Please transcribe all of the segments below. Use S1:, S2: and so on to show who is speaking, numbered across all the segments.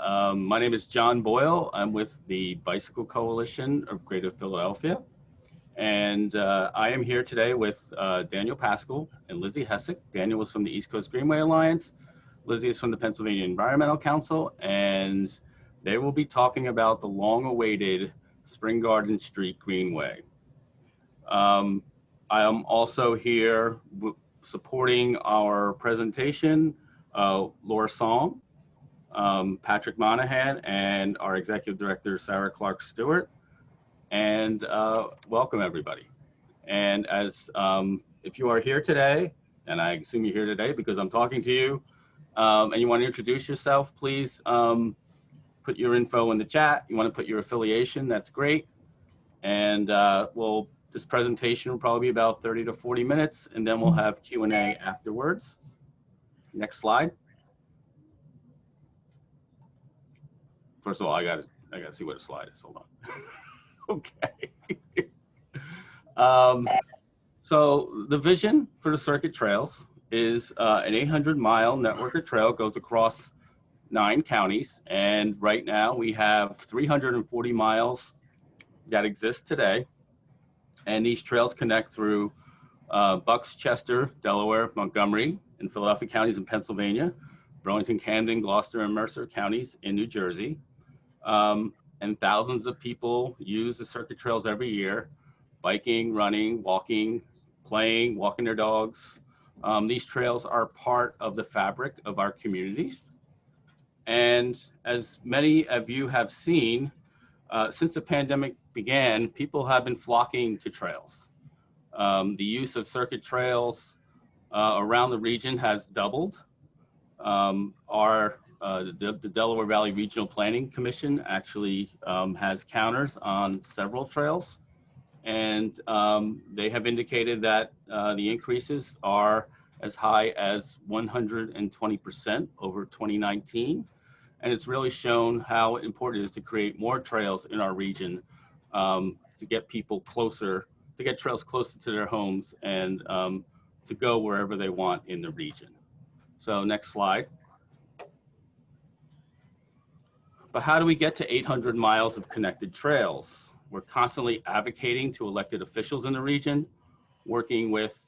S1: My name is John Boyle. I'm with the Bicycle Coalition of Greater Philadelphia. And I am here today with Daniel Paschall and Lizzie Hessek. Daniel is from the East Coast Greenway Alliance. Lizzie is from the Pennsylvania Environmental Council. And they will be talking about the long-awaited Spring Garden Street Greenway. I am also here supporting our presentation, Laura Song, Patrick Monahan, and our Executive Director, Sarah Clark Stewart. And welcome everybody. And as if you are here today, and I assume you're here today because I'm talking to you, and you want to introduce yourself, please put your info in the chat. You want to put your affiliation, that's great. And this presentation will probably be about 30 to 40 minutes, and then we'll have Q&A afterwards. Next slide. First of all, I gotta see what a slide is. Hold on. Okay. So the vision for the circuit trails is an 800-mile network of trail goes across 9 counties, and right now we have 340 miles that exist today, and these trails connect through Bucks, Chester, Delaware, Montgomery, and Philadelphia counties in Pennsylvania, Burlington, Camden, Gloucester, and Mercer counties in New Jersey. And thousands of people use the circuit trails every year, biking, running, walking, playing, walking their dogs. These trails are part of the fabric of our communities. And as many of you have seen, since the pandemic began, people have been flocking to trails. The use of circuit trails around the region has doubled. The Delaware Valley Regional Planning Commission actually has counters on several trails, and they have indicated that the increases are as high as 120% over 2019, and it's really shown how important it is to create more trails in our region to get people closer, to get trails closer to their homes and to go wherever they want in the region. So next slide. But how do we get to 800 miles of connected trails? We're constantly advocating to elected officials in the region, working with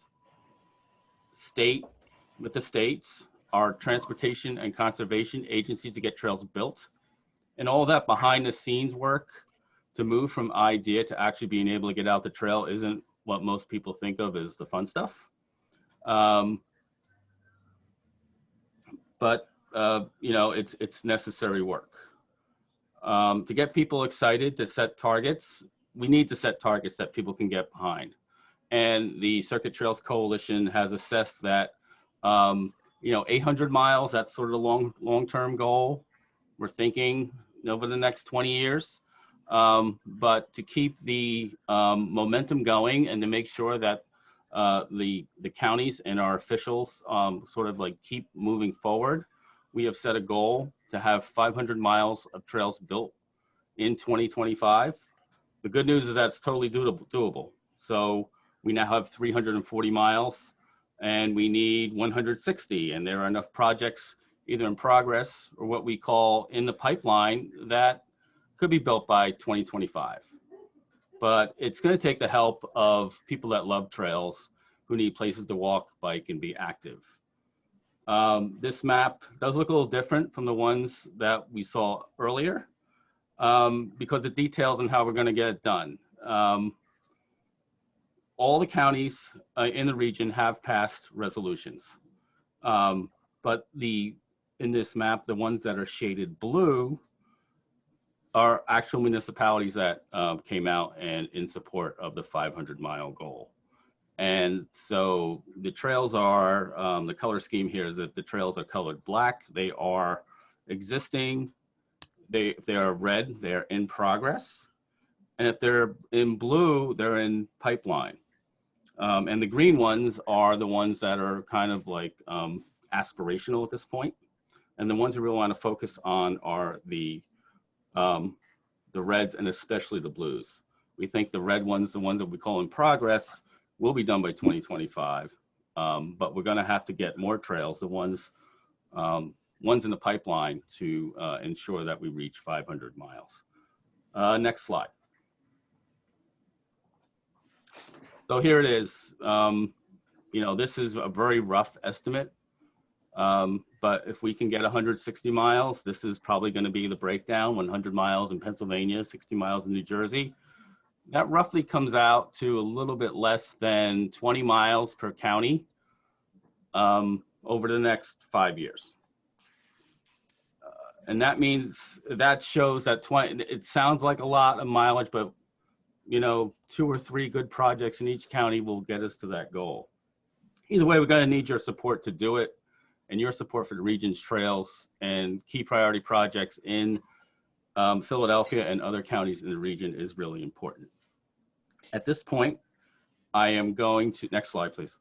S1: the states, our transportation and conservation agencies to get trails built, and all that behind the scenes work to move from idea to actually being able to get out the trail isn't what most people think of as the fun stuff. But you know, it's necessary work. To get people excited to set targets, we need to set targets that people can get behind. And the Circuit Trails Coalition has assessed that, you know, 800 miles, that's sort of the long-term goal. We're thinking over the next 20 years. But to keep the momentum going and to make sure that the counties and our officials sort of like keep moving forward, we have set a goal to have 500 miles of trails built in 2025. The good news is that's totally doable. So we now have 340 miles and we need 160, and there are enough projects either in progress or what we call in the pipeline that could be built by 2025. But it's going to take the help of people that love trails, who need places to walk, bike, and be active. This map does look a little different from the ones that we saw earlier because the details on how we're going to get it done. All the counties in the region have passed resolutions, but in this map, the ones that are shaded blue are actual municipalities that came out and in support of the 500-mile goal. And so the trails are, the color scheme here is that the trails are colored black. They are existing. If they are red, they're in progress. And if they're in blue, they're in pipeline. And the green ones are the ones that are kind of like aspirational at this point. And the ones we really want to focus on are the reds and especially the blues. We think the red ones, the ones that we call in progress, will be done by 2025, but we're going to have to get more trails, the ones one's in the pipeline to ensure that we reach 500 miles. Next slide. So here it is. You know, this is a very rough estimate, but if we can get 160 miles, this is probably going to be the breakdown: 100 miles in Pennsylvania, 60 miles in New Jersey. That roughly comes out to a little bit less than 20 miles per county over the next 5 years. And that means, that shows that it sounds like a lot of mileage, but you know, 2 or 3 good projects in each county will get us to that goal. Either way, we're going to need your support to do it, and your support for the region's trails and key priority projects in Philadelphia and other counties in the region is really important. At this point, I am going to, next slide, please,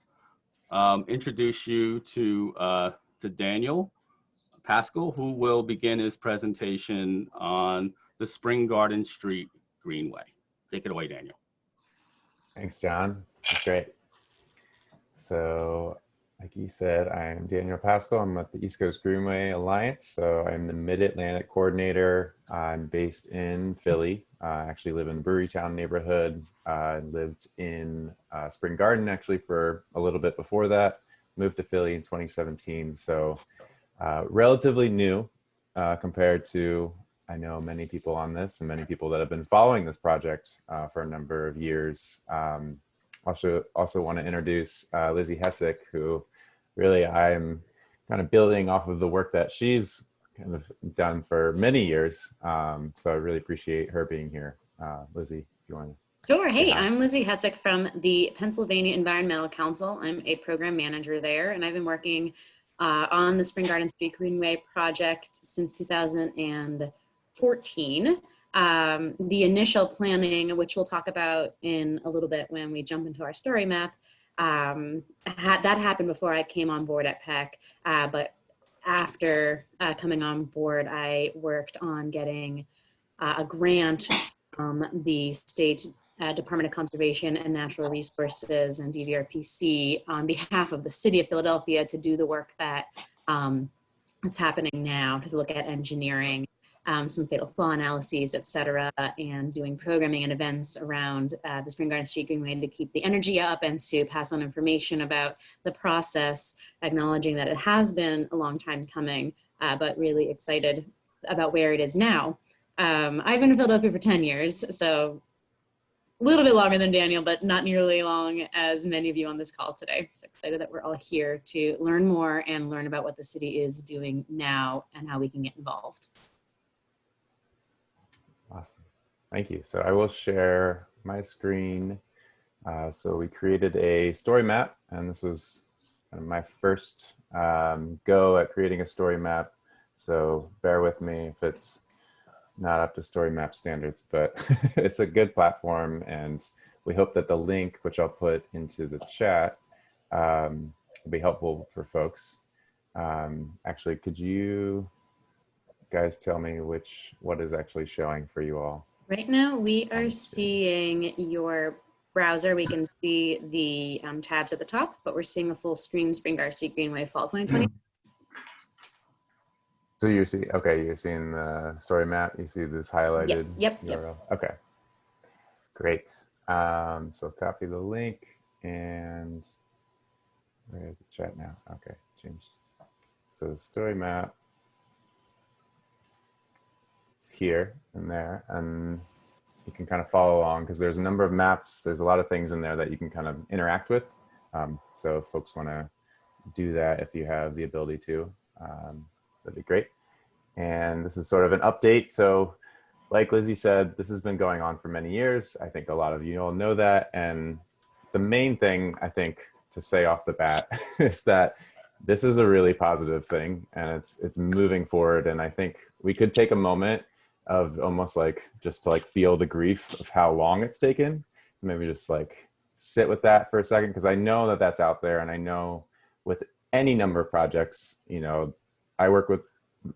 S1: introduce you to Daniel Paschall, who will begin his presentation on the Spring Garden Street Greenway. Take it away, Daniel.
S2: Thanks, John. That's great. So, like you said, I'm Daniel Paschall. I'm with the East Coast Greenway Alliance. So I'm the Mid-Atlantic coordinator. I'm based in Philly. I actually live in the Brewerytown neighborhood. I lived in Spring Garden actually for a little bit before that. Moved to Philly in 2017. So relatively new compared to, I know, many people on this and many people that have been following this project for a number of years. Also want to introduce Lizzie Hessek, who really I'm kind of building off of the work that she's kind of done for many years. So I really appreciate her being here. Lizzie, if you want to.
S3: Sure. Hey, I'm Lizzie Hessek from the Pennsylvania Environmental Council. I'm a program manager there, and I've been working on the Spring Garden Street Greenway project since 2014. The initial planning, which we'll talk about in a little bit when we jump into our story map, that happened before I came on board at PEC, but after coming on board, I worked on getting a grant from the state Department of Conservation and Natural Resources and DVRPC on behalf of the city of Philadelphia to do the work that that's happening now, to look at engineering, some fatal flaw analyses, et cetera, and doing programming and events around the Spring Garden Street Greenway to keep the energy up and to pass on information about the process, acknowledging that it has been a long time coming, but really excited about where it is now. I've been in Philadelphia for 10 years, so a little bit longer than Daniel, but not nearly long as many of you on this call today. So excited that we're all here to learn more and learn about what the city is doing now and how we can get involved.
S2: Awesome. Thank you. So I will share my screen. So we created a story map, and this was kind of my first go at creating a story map. So bear with me if it's not up to story map standards, but it's a good platform, and we hope that the link, which I'll put into the chat, will be helpful for folks. Actually, could you guys tell me what is actually showing for you all?
S3: Right now, we are seeing your browser. We can see the tabs at the top, but we're seeing a full screen Spring Garden Street Greenway Fall 2020.
S2: So you're seeing the story map. You see this highlighted
S3: Yep.
S2: URL. Okay, great. So copy the link, and where's the chat now? Okay, changed. So the story map is here and there, and you can kind of follow along because there's a number of maps. There's a lot of things in there that you can kind of interact with. So if folks want to do that, if you have the ability to, that'd be great. And this is sort of an update. So like Lizzie said, this has been going on for many years. I think a lot of you all know that. And the main thing I think to say off the bat is that this is a really positive thing, and it's moving forward. And I think we could take a moment of almost like just to like feel the grief of how long it's taken. Maybe just like sit with that for a second, because I know that that's out there, and I know with any number of projects, you know, I work with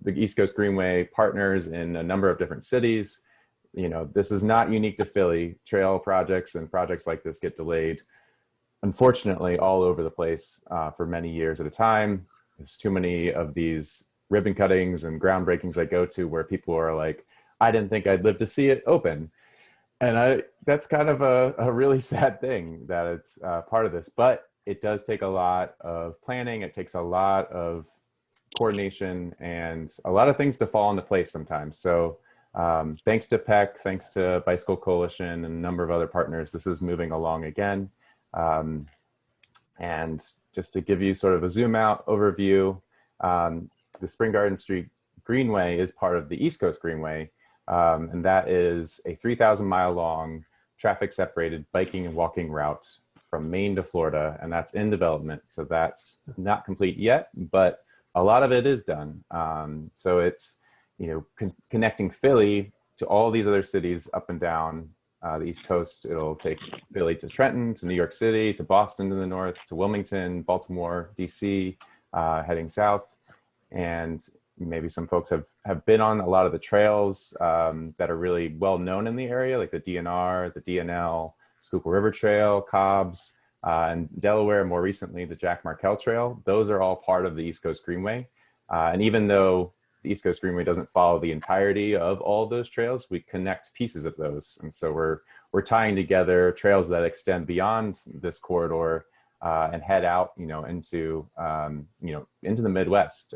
S2: the East Coast Greenway partners in a number of different cities. You know, this is not unique to Philly. Trail projects and projects like this get delayed, unfortunately, all over the place for many years at a time. There's too many of these ribbon cuttings and groundbreakings I go to where people are like, I didn't think I'd live to see it open. And that's kind of a really sad thing that it's part of this, but it does take a lot of planning. It takes a lot of coordination and a lot of things to fall into place sometimes. So thanks to PEC, thanks to Bicycle Coalition and a number of other partners, this is moving along again. And just to give you sort of a zoom out overview, the Spring Garden Street Greenway is part of the East Coast Greenway. And that is a 3,000 mile long traffic separated biking and walking route from Maine to Florida. And that's in development. So that's not complete yet, but a lot of it is done. So it's, connecting Philly to all these other cities up and down the East Coast. It'll take Philly to Trenton, to New York City, to Boston to the north, to Wilmington, Baltimore, DC, heading south. And maybe some folks have been on a lot of the trails that are really well known in the area, like the DNR, the DNL, Schuylkill River Trail, Cobb's, and Delaware, more recently, the Jack Markell Trail. Those are all part of the East Coast Greenway. And even though the East Coast Greenway doesn't follow the entirety of all of those trails, we connect pieces of those. And so we're tying together trails that extend beyond this corridor and head out, into the Midwest.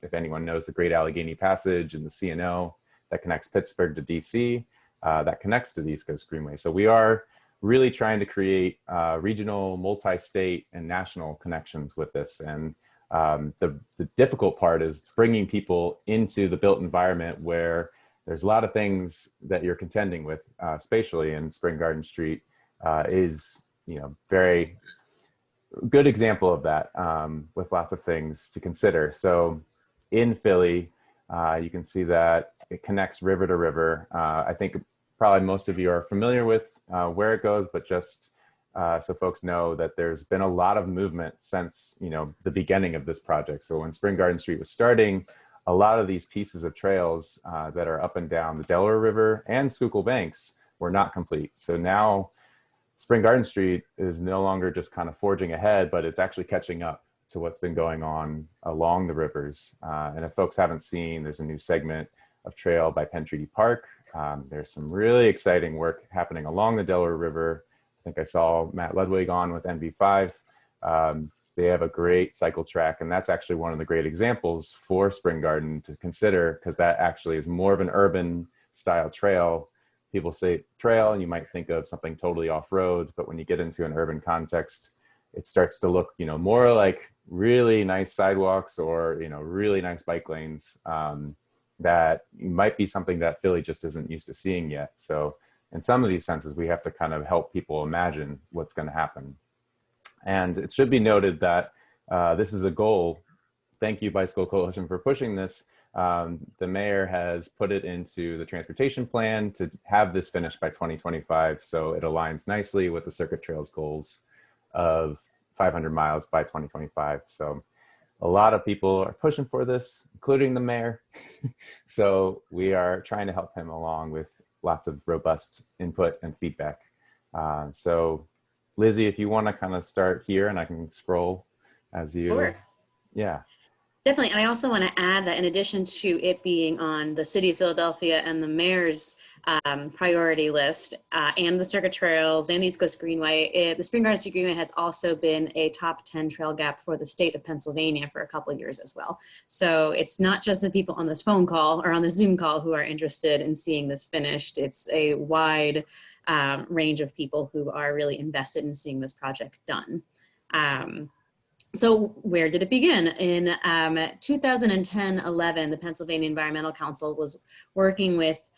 S2: If anyone knows the Great Allegheny Passage and the C&O that connects Pittsburgh to DC, that connects to the East Coast Greenway. So we are really trying to create regional, multi-state, and national connections with this. And the difficult part is bringing people into the built environment where there's a lot of things that you're contending with spatially, and Spring Garden Street is, very good example of that, with lots of things to consider. So in Philly, you can see that it connects river to river. I think probably most of you are familiar with where it goes, but just so folks know that there's been a lot of movement since, the beginning of this project. So when Spring Garden Street was starting, a lot of these pieces of trails that are up and down the Delaware River and Schuylkill banks were not complete. So now Spring Garden Street is no longer just kind of forging ahead, but it's actually catching up to what's been going on along the rivers. And if folks haven't seen, there's a new segment of trail by Penn Treaty Park. There's some really exciting work happening along the Delaware River. I think I saw Matt Ludwig on with NV5. They have a great cycle track, and that's actually one of the great examples for Spring Garden to consider, because that actually is more of an urban style trail. People say trail and you might think of something totally off-road, but when you get into an urban context, it starts to look, more like really nice sidewalks or, really nice bike lanes that might be something that Philly just isn't used to seeing yet. So in some of these senses, we have to kind of help people imagine what's going to happen. And it should be noted that this is a goal. Thank you, Bicycle Coalition, for pushing this. The mayor has put it into the transportation plan to have this finished by 2025. So it aligns nicely with the Circuit Trails goals of 500 miles by 2025. So a lot of people are pushing for this, including the mayor. So we are trying to help him along with lots of robust input and feedback. So Lizzie, if you want to kind of start here, and I can scroll as you.
S3: Sure.
S2: Yeah.
S3: Definitely. And I also want to add that in addition to it being on the city of Philadelphia and the mayor's priority list and the Circuit Trails and the East Coast Greenway, the Spring Garden Street Greenway has also been a top 10 trail gap for the state of Pennsylvania for a couple of years as well. So it's not just the people on this phone call or on the Zoom call who are interested in seeing this finished. It's a wide range of people who are really invested in seeing this project done. So where did it begin? In 2010-11, the Pennsylvania Environmental Council was working with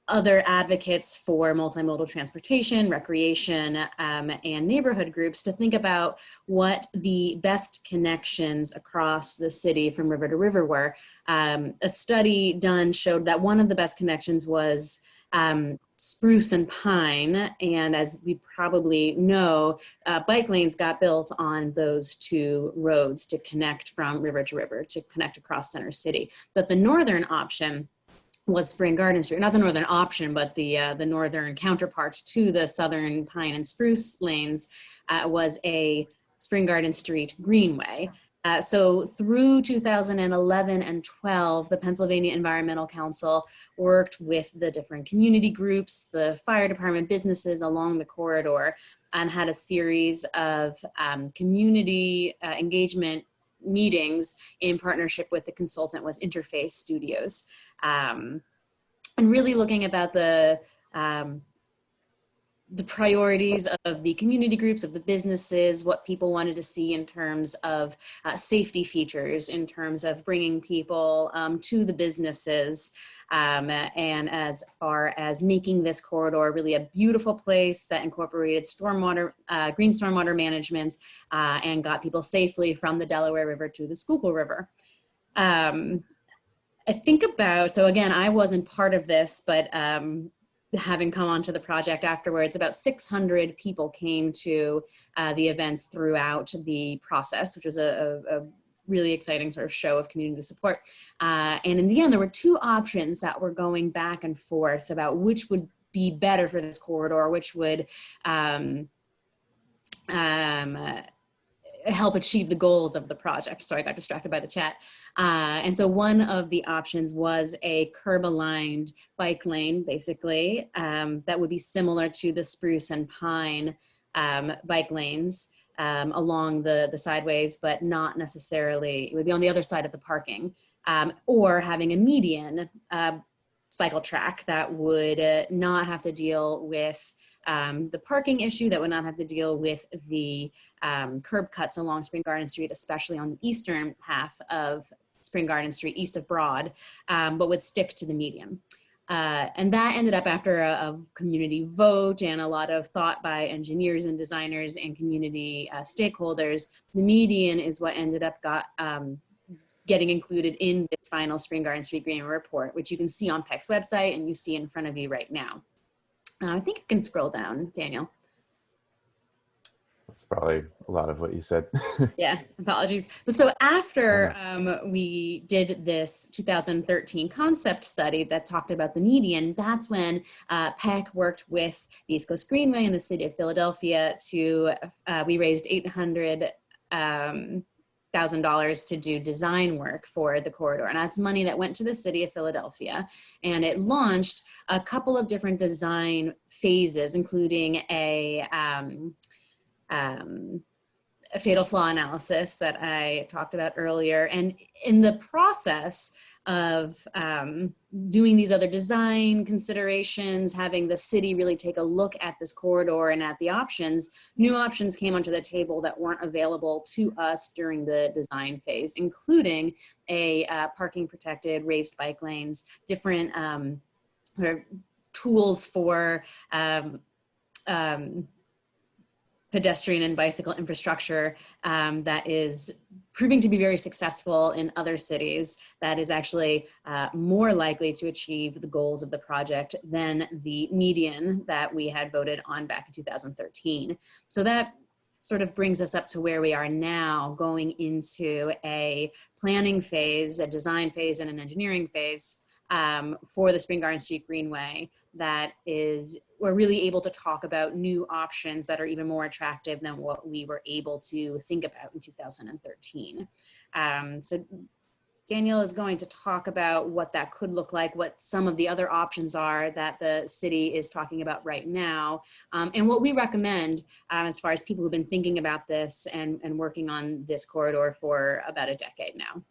S3: other advocates for multimodal transportation, recreation, and neighborhood groups to think about what the best connections across the city from river to river were. A study done showed that one of the best connections was spruce and pine, and as we probably know, bike lanes got built on those two roads to connect from river to river, to connect across Center City. But the northern option was Spring Garden Street, not the northern option, but the northern counterpart to the southern pine and spruce lanes was a Spring Garden Street Greenway. So through 2011 and 12, the Pennsylvania Environmental Council worked with the different community groups, the fire department, businesses along the corridor, and had a series of community engagement meetings in partnership with the consultant was Interface Studios. And really looking about the priorities of the community groups, of the businesses, what people wanted to see in terms of safety features, in terms of bringing people to the businesses, and as far as making this corridor really a beautiful place that incorporated stormwater, green stormwater management, and got people safely from the Delaware River to the Schuylkill River. I think about, so again, I wasn't part of this, but having come onto the project afterwards, about 600 people came to the events throughout the process, which was a really exciting sort of show of community support. And in the end, there were two options that were going back and forth about which would be better for this corridor, which would help achieve the goals of the project. Sorry, I got distracted by the chat. And so one of the options was a curb-aligned bike lane, basically, that would be similar to the Spruce and Pine bike lanes along the sideways, but not necessarily, it would be on the other side of the parking, or having a median cycle track that would not have to deal with the parking issue, that would not have to deal with the curb cuts along Spring Garden Street, especially on the eastern half of Spring Garden Street, east of Broad, but would stick to the median. And that ended up after a community vote and a lot of thought by engineers and designers and community stakeholders. The median is what ended up getting included in this final Spring Garden Street Greenway report, which you can see on PEC's website and you see in front of you right now. I think I can scroll down, Daniel.
S2: That's probably a lot of what you said.
S3: Yeah, apologies. But so after we did this 2013 concept study that talked about the median, that's when PEC worked with the East Coast Greenway and the city of Philadelphia to, we raised $800,000 to do design work for the corridor. And that's money that went to the city of Philadelphia. And it launched a couple of different design phases, including a fatal flaw analysis that I talked about earlier. And in the process of doing these other design considerations, having the city really take a look at this corridor and at the options, new options came onto the table that weren't available to us during the design phase, including a parking protected raised bike lanes, different tools for pedestrian and bicycle infrastructure that is proving to be very successful in other cities, that is actually more likely to achieve the goals of the project than the median that we had voted on back in 2013. So that sort of brings us up to where we are now, going into a planning phase, a design phase, and an engineering phase for the Spring Garden Street Greenway. That is, we're really able to talk about new options that are even more attractive than what we were able to think about in 2013. So Daniel is going to talk about what that could look like, what some of the other options are that the city is talking about right now, and what we recommend as far as people who've been thinking about this and working on this corridor for about a decade now.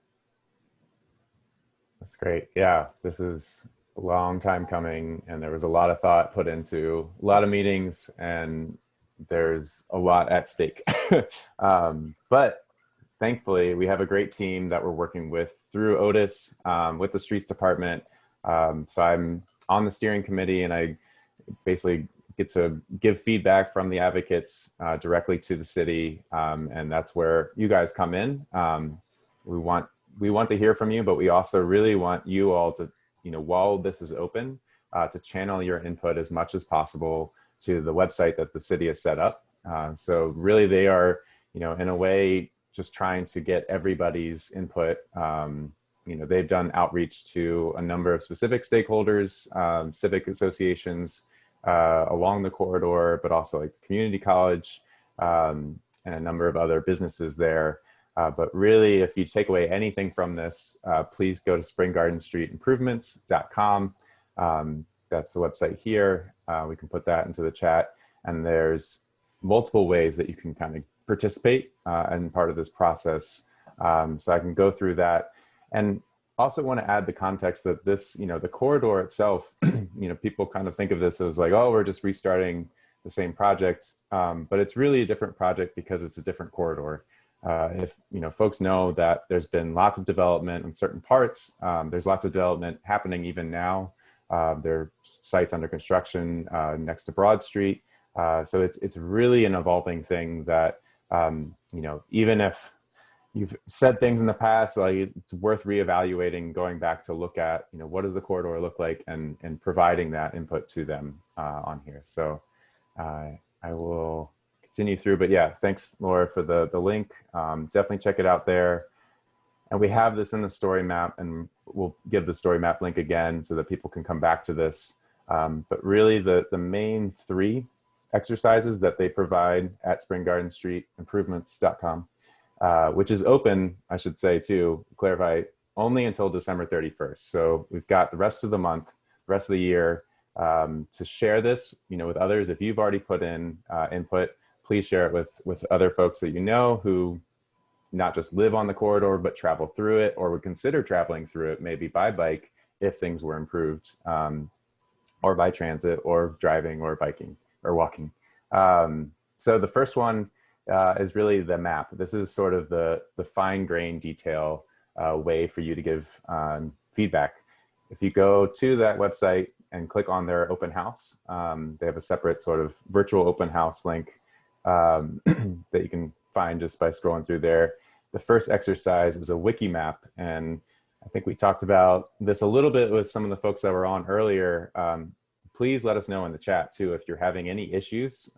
S2: That's great. Yeah, this is a long time coming, and there was a lot of thought put into a lot of meetings, and there's a lot at stake. But thankfully, we have a great team that we're working with through Otis, with the streets department. So I'm on the steering committee, and I basically get to give feedback from the advocates directly to the city, and that's where you guys come in. We want to hear from you, but we also really want you all to, while this is open, to channel your input as much as possible to the website that the city has set up. So really they are, in a way, just trying to get everybody's input. They've done outreach to a number of specific stakeholders, civic associations along the corridor, but also like the community college and a number of other businesses there. But really, if you take away anything from this, please go to springgardenstreetimprovements.com. That's the website here. We can put that into the chat. And there's multiple ways that you can kind of participate in part of this process. So I can go through that. And also want to add the context that this, the corridor itself, people kind of think of this as like, oh, we're just restarting the same project. But it's really a different project because it's a different corridor. If folks know that there's been lots of development in certain parts, there's lots of development happening even now. There are sites under construction next to Broad Street. So it's really an evolving thing that, even if you've said things in the past, like it's worth reevaluating, going back to look at, what does the corridor look like, and providing that input to them on here. So I will continue through, but yeah, thanks Laura for the link. Definitely check it out there. And we have this in the story map, and we'll give the story map link again so that people can come back to this. But really the main 3 exercises that they provide at springgardenstreetimprovements.com, which is open, I should say too, clarify, only until December 31st. So we've got the rest of the month, the rest of the year to share this, with others. If you've already put in input, please share it with other folks that who not just live on the corridor, but travel through it, or would consider traveling through it, maybe by bike if things were improved, or by transit, or driving, or biking, or walking. So the first one is really the map. This is sort of the fine-grained detail way for you to give feedback. If you go to that website and click on their open house, they have a separate sort of virtual open house link that you can find just by scrolling through there. The first exercise is a wiki map, and I think we talked about this a little bit with some of the folks that were on earlier. Please let us know in the chat too if you're having any issues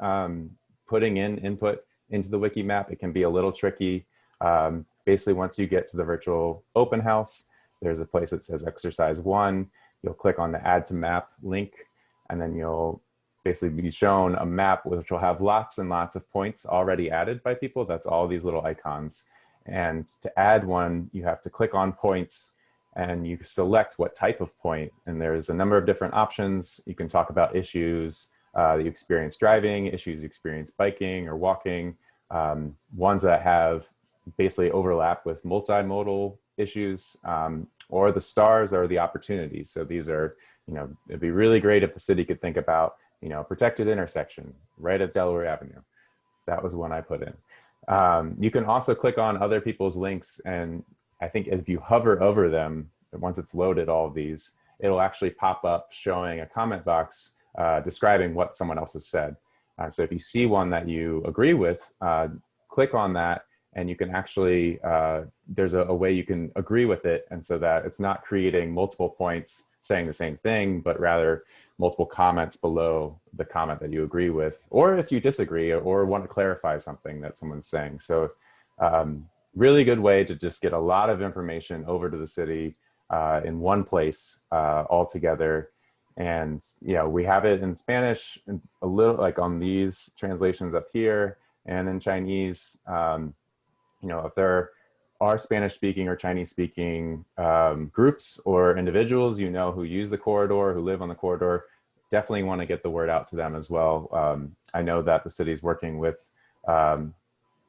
S2: putting in input into the wiki map. It can be a little tricky. Basically, once you get to the virtual open house, there's a place that says exercise 1. You'll click on the add to map link, and then you'll basically be shown a map which will have lots and lots of points already added by people. That's all these little icons. And to add one, you have to click on points, and you select what type of point. And there's a number of different options. You can talk about issues that you experience driving, issues you experience biking or walking, ones that have basically overlap with multimodal issues, or the stars are the opportunities. So these are, it'd be really great if the city could think about, protected intersection right at Delaware Avenue. That was one I put in. You can also click on other people's links, and I think if you hover over them, once it's loaded all of these, it'll actually pop up showing a comment box describing what someone else has said. So if you see one that you agree with, click on that, and you can actually, there's a way you can agree with it, and so that it's not creating multiple points saying the same thing, but rather multiple comments below the comment that you agree with, or if you disagree or want to clarify something that someone's saying. So really good way to just get a lot of information over to the city in one place all together. And we have it in Spanish, a little like on these translations up here, and in Chinese. If there are Spanish speaking or Chinese speaking groups or individuals who use the corridor, who live on the corridor, definitely want to get the word out to them as well. I know that the city is working with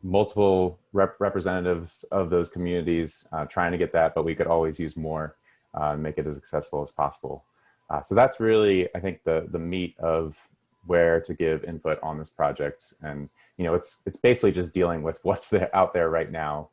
S2: multiple representatives of those communities trying to get that, but we could always use more and make it as accessible as possible. So that's really, I think, the meat of where to give input on this project. And it's basically just dealing with what's out there right now.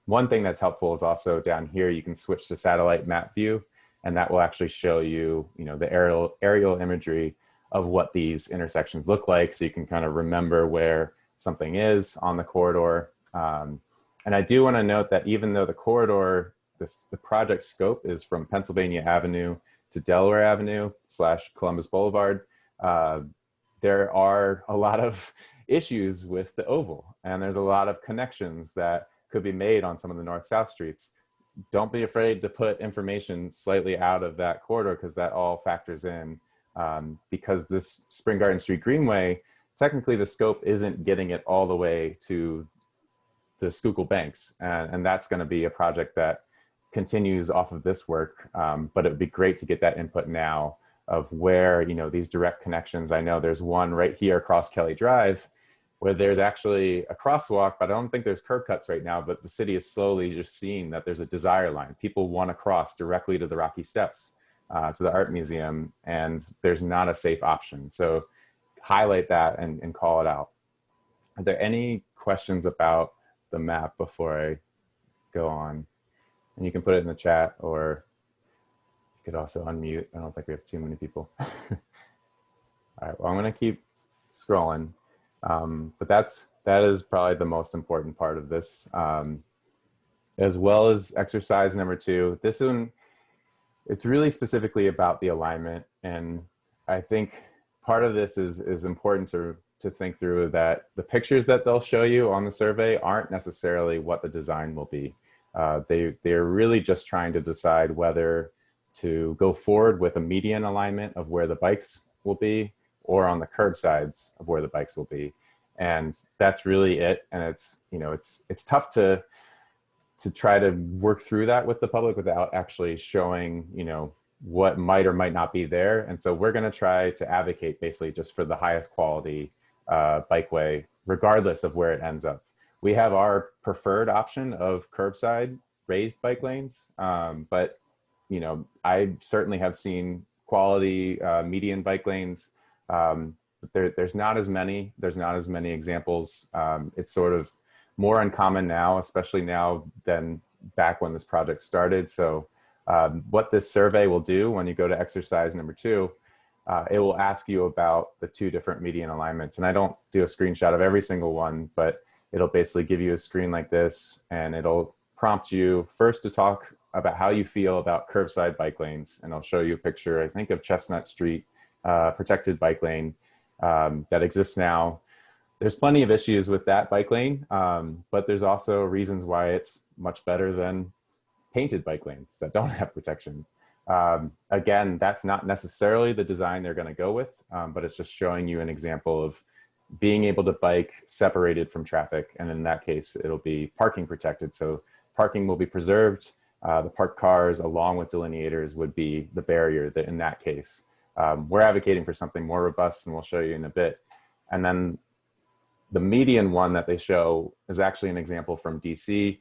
S2: One thing that's helpful is also down here, you can switch to satellite map view, and that will actually show you, the aerial imagery of what these intersections look like, so you can kind of remember where something is on the corridor. And I do want to note that even though the corridor, the project scope is from Pennsylvania Avenue to Delaware Avenue / Columbus Boulevard, there are a lot of issues with the oval, and there's a lot of connections that could be made on some of the north-south streets. Don't be afraid to put information slightly out of that corridor, because that all factors in. Because this Spring Garden Street Greenway, technically the scope isn't getting it all the way to the Schuylkill banks. And that's going to be a project that continues off of this work. But it would be great to get that input now of where, you know, these direct connections. I know there's one right here across Kelly Drive where there's actually a crosswalk, but I don't think there's curb cuts right now, but the city is slowly just seeing that there's a desire line. People want to cross directly to the Rocky Steps, to the art museum, and there's not a safe option. So highlight that and call it out. Are there any questions about the map before I go on? And you can put it in the chat, or you could also unmute. I don't think we have too many people. All right, well, I'm gonna keep scrolling. But that is probably the most important part of this, as well as exercise number 2. This one, it's really specifically about the alignment. And I think part of this is important to think through, that the pictures that they'll show you on the survey aren't necessarily what the design will be. They're really just trying to decide whether to go forward with a median alignment of where the bikes will be, or on the curb sides of where the bikes will be. And that's really it. And it's, you know, it's tough to try to work through that with the public without actually showing, you know, what might or might not be there. And so we're going to try to advocate basically just for the highest quality bikeway, regardless of where it ends up. We have our preferred option of curbside raised bike lanes. But, you know, I certainly have seen quality median bike lanes. There's not as many examples. It's sort of more uncommon now, especially now than back when this project started. So what this survey will do when you go to exercise number 2, it will ask you about the 2 different median alignments. And I don't do a screenshot of every single one, but it'll basically give you a screen like this, and it'll prompt you first to talk about how you feel about curbside bike lanes. And I'll show you a picture, I think, of Chestnut Street, protected bike lane that exists now. There's plenty of issues with that bike lane, but there's also reasons why it's much better than painted bike lanes that don't have protection. Again, that's not necessarily the design they're going to go with, but it's just showing you an example of being able to bike separated from traffic. And in that case, it'll be parking protected. So parking will be preserved. The parked cars along with delineators would be the barrier that in that case. We're advocating for something more robust, and we'll show you in a bit. And then the median one that they show is actually an example from DC.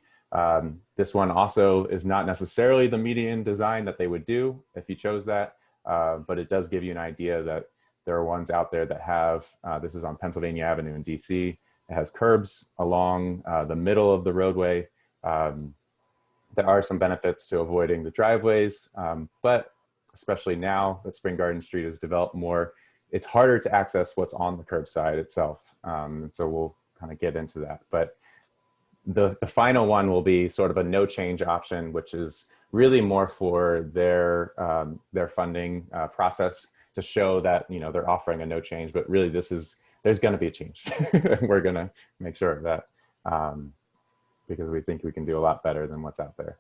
S2: This one also is not necessarily the median design that they would do if you chose that, but it does give you an idea that there are ones out there that have, this is on Pennsylvania Avenue in DC. It has curbs along the middle of the roadway. There are some benefits to avoiding the driveways, but especially now that Spring Garden Street has developed more, it's harder to access what's on the curbside itself. And so we'll kind of get into that. But the final one will be sort of a no change option, which is really more for their funding process to show that, you know, they're offering a no change, but really there's going to be a change. We're going to make sure of that because we think we can do a lot better than what's out there.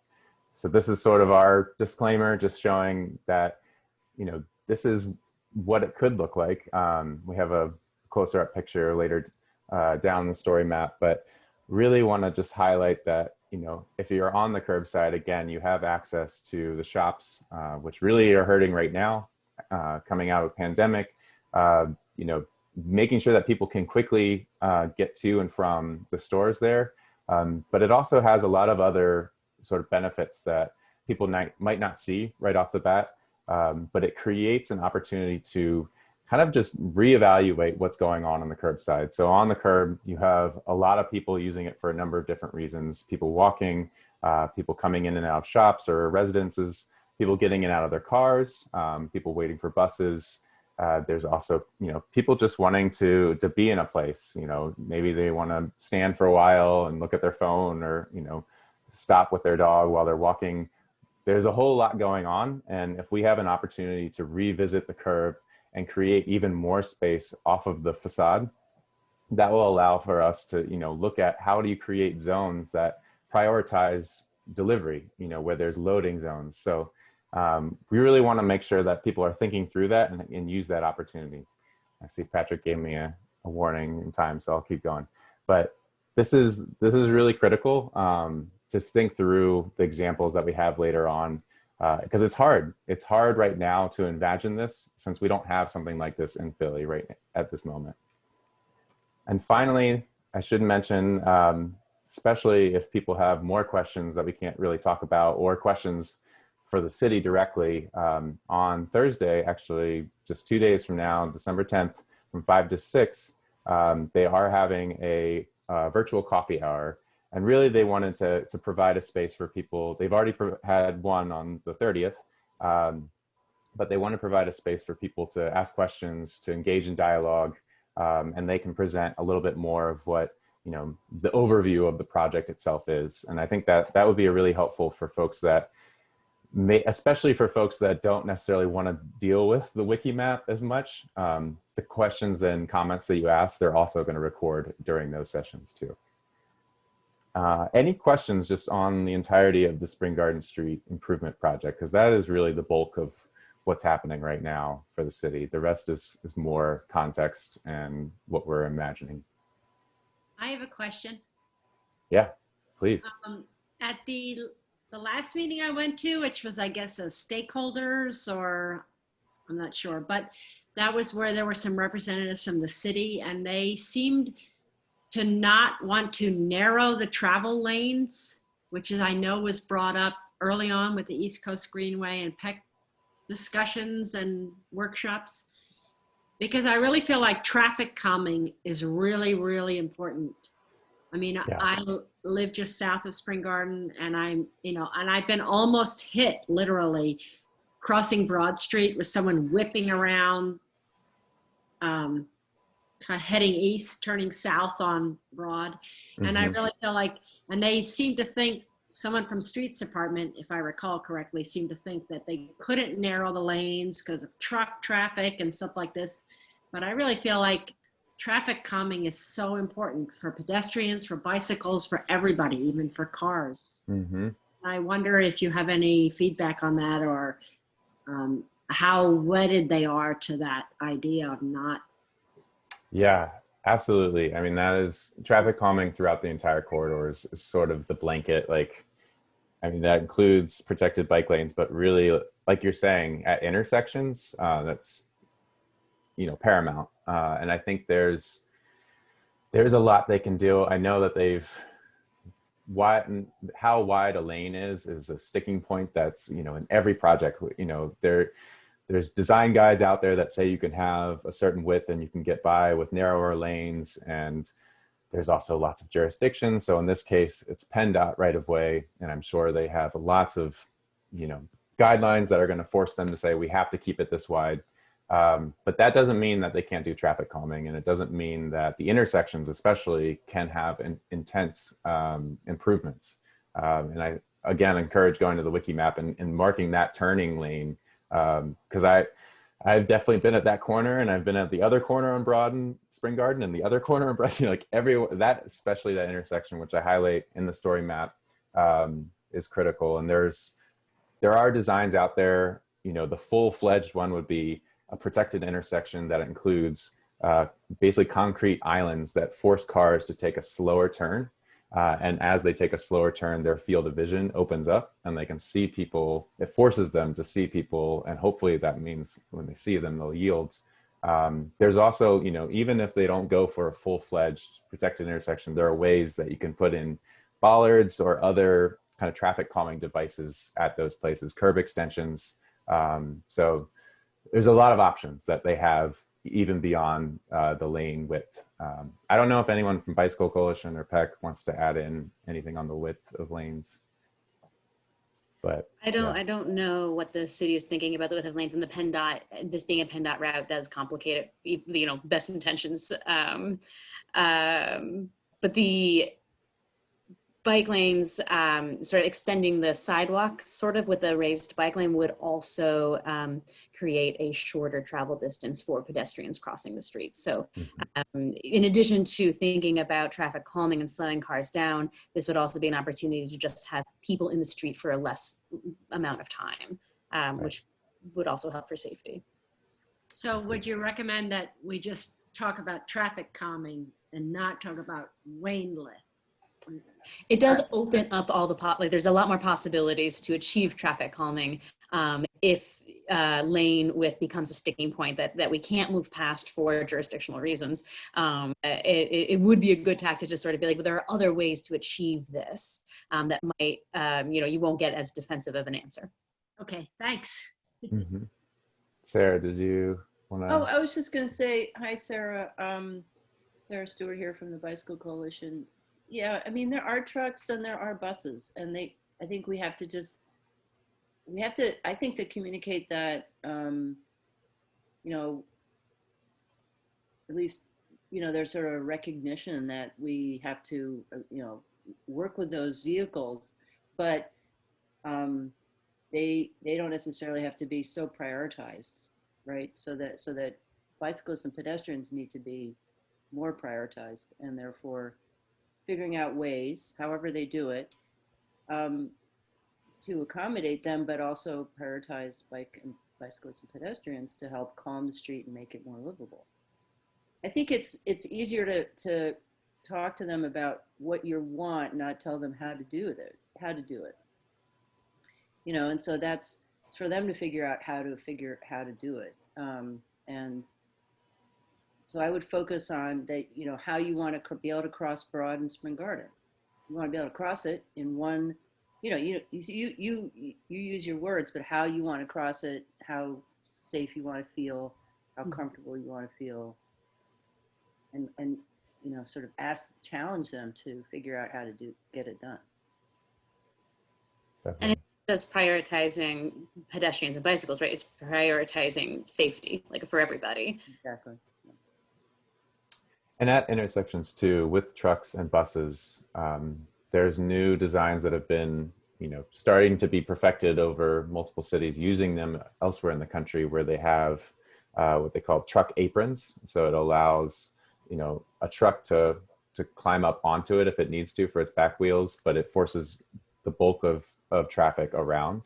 S2: So this is sort of our disclaimer, just showing that, you know, this is what it could look like. We have a closer up picture later down the story map, but really want to just highlight that, you know, if you're on the curbside, again, you have access to the shops, which really are hurting right now, coming out of the pandemic, you know, making sure that people can quickly get to and from the stores there. But it also has a lot of other sort of benefits that people might not see right off the bat, but it creates an opportunity to kind of just reevaluate what's going on the curbside. So on the curb, you have a lot of people using it for a number of different reasons. People walking, people coming in and out of shops or residences, people getting in and out of their cars, people waiting for buses. There's also, you know, people just wanting to be in a place, you know, maybe they want to stand for a while and look at their phone, or, you know, stop with their dog while they're walking. There's a whole lot going on. And if we have an opportunity to revisit the curb and create even more space off of the facade, that will allow for us to, you know, look at how do you create zones that prioritize delivery, you know, where there's loading zones. So we really want to make sure that people are thinking through that and use that opportunity. I see Patrick gave me a warning in time, so I'll keep going. But this is really critical to think through the examples that we have later on, because it's hard. It's hard right now to imagine this since we don't have something like this in Philly right at this moment. And finally, I should mention, especially if people have more questions that we can't really talk about or questions for the city directly, on Thursday, actually just 2 days from now, December 10th, from 5 to 6, they are having a virtual coffee hour. And really they wanted to provide a space for people. They've already had one on the 30th, but they want to provide a space for people to ask questions, to engage in dialogue, and they can present a little bit more of what, you know, the overview of the project itself is. And I think that that would be really helpful for folks that especially for folks that don't necessarily want to deal with the wiki map as much. The questions and comments that you ask, they're also going to record during those sessions too. Any questions just on the entirety of the Spring Garden Street improvement project? Because that is really the bulk of what's happening right now for the city. The rest is more context and what we're imagining.
S4: I have a question.
S2: Yeah, please.
S4: At the last meeting I went to, which was, I guess, a stakeholders, or I'm not sure, but that was where there were some representatives from the city, and they seemed to not want to narrow the travel lanes, which is, I know was brought up early on with the East Coast Greenway and PEC discussions and workshops, because I really feel like traffic calming is really, really important. I mean, yeah. I live just south of Spring Garden, and I'm, you know, and I've been almost hit literally crossing Broad Street with someone whipping around, kind of heading east, turning south on Broad. Mm-hmm. And I really feel like, and they seem to think, someone from Streets Department, if I recall correctly, seemed to think that they couldn't narrow the lanes because of truck traffic and stuff like this. But I really feel like traffic calming is so important for pedestrians, for bicycles, for everybody, even for cars. Mm-hmm. I wonder if you have any feedback on that, or how wedded they are to that idea of not.
S2: Yeah, absolutely. I mean, that is traffic calming throughout the entire corridor is sort of the blanket. Like, I mean, that includes protected bike lanes, but really, like you're saying, at intersections, that's, you know, paramount. And I think there's a lot they can do. I know that how wide a lane is a sticking point that's, you know, in every project. You know, there's design guides out there that say you can have a certain width and you can get by with narrower lanes, and there's also lots of jurisdictions. So in this case, it's PennDOT right of way, and I'm sure they have lots of, you know, guidelines that are going to force them to say we have to keep it this wide. But that doesn't mean that they can't do traffic calming, and it doesn't mean that the intersections especially can have intense improvements. And I, again, encourage going to the wiki map and marking that turning lane, because I've definitely been at that corner, and I've been at the other corner on Broad and Spring Garden, and the other corner on Broad, you know, like especially that intersection, which I highlight in the story map, is critical. And there are designs out there, you know, the full-fledged one would be a protected intersection that includes basically concrete islands that force cars to take a slower turn. And as they take a slower turn, their field of vision opens up and they can see people. It forces them to see people. And hopefully that means when they see them, they'll yield. There's also, you know, even if they don't go for a full-fledged protected intersection, there are ways that you can put in bollards or other kind of traffic calming devices at those places, curb extensions. So there's a lot of options that they have even beyond the lane width. I don't know if anyone from Bicycle Coalition or PEC wants to add in anything on the width of lanes. But
S3: I don't know what the city is thinking about the width of lanes, and the PennDOT, this being a PennDOT route does complicate it, you know, best intentions. But the bike lanes, sort of extending the sidewalk sort of with a raised bike lane would also create a shorter travel distance for pedestrians crossing the street. So in addition to thinking about traffic calming and slowing cars down, this would also be an opportunity to just have people in the street for a less amount of time, which would also help for safety.
S4: So would you recommend that we just talk about traffic calming and not talk about lane width.
S3: It does open up all the like there's a lot more possibilities to achieve traffic calming if lane width becomes a sticking point that we can't move past for jurisdictional reasons. It would be a good tactic to sort of be like, well, there are other ways to achieve this that might, you won't get as defensive of an answer.
S4: Okay, thanks.
S2: Mm-hmm. Sarah, did you want to?
S5: Oh, I was just going to say, hi, Sarah. Sarah Stewart here from the Bicycle Coalition. Yeah, I mean, there are trucks and there are buses, and I think we have to I think to communicate that, at least, there's sort of a recognition that we have to, work with those vehicles, but they don't necessarily have to be so prioritized, right? So that bicyclists and pedestrians need to be more prioritized, and therefore figuring out ways, however they do it, to accommodate them, but also prioritize bicyclists and pedestrians to help calm the street and make it more livable. I think it's easier to talk to them about what you want, not tell them how to do it. And so it's for them to figure out how to do it. And so I would focus on that, how you want to be able to cross Broad and Spring Garden. You want to be able to cross it in one, you use your words, but how you want to cross it, how safe you want to feel, how comfortable you want to feel, and sort of challenge them to figure out how to get it done.
S2: Definitely.
S3: And it's just prioritizing pedestrians and bicycles, right? It's prioritizing safety, like for everybody.
S5: Exactly.
S2: And at intersections too, with trucks and buses, there's new designs that have been, starting to be perfected over multiple cities, using them elsewhere in the country, where they have what they call truck aprons. So it allows, a truck to climb up onto it if it needs to for its back wheels, but it forces the bulk of traffic around.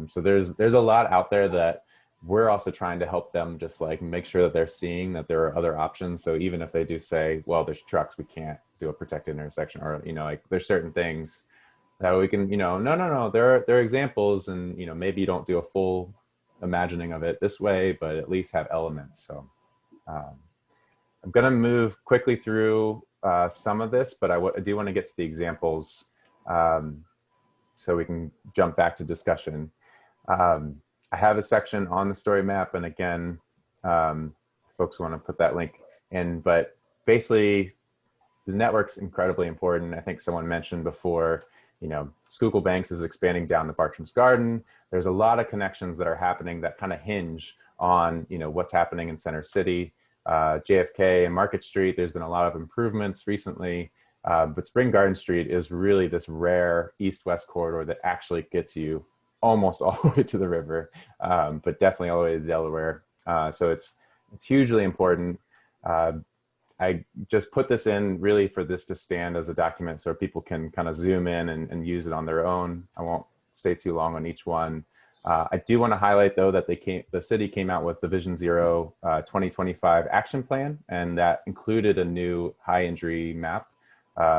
S2: So there's a lot out there that we're also trying to help them just like make sure that they're seeing that there are other options. So even if they do say, well, there's trucks, we can't do a protected intersection, or, like there's certain things that we can, no, there are examples, and, maybe you don't do a full imagining of it this way, but at least have elements. So I'm going to move quickly through some of this, but I do want to get to the examples so we can jump back to discussion. I have a section on the story map, and again, folks want to put that link in, but basically the network's incredibly important. I think someone mentioned before, Schuylkill Banks is expanding down to Bartram's Garden. There's a lot of connections that are happening that kind of hinge on, what's happening in Center City. JFK and Market Street, there's been a lot of improvements recently, but Spring Garden Street is really this rare east-west corridor that actually gets you almost all the way to the river, but definitely all the way to Delaware. So it's hugely important. I just put this in really for this to stand as a document so people can kind of zoom in and use it on their own. I won't stay too long on each one. I do want to highlight though that the city came out with the Vision Zero 2025 action plan, and that included a new high injury map.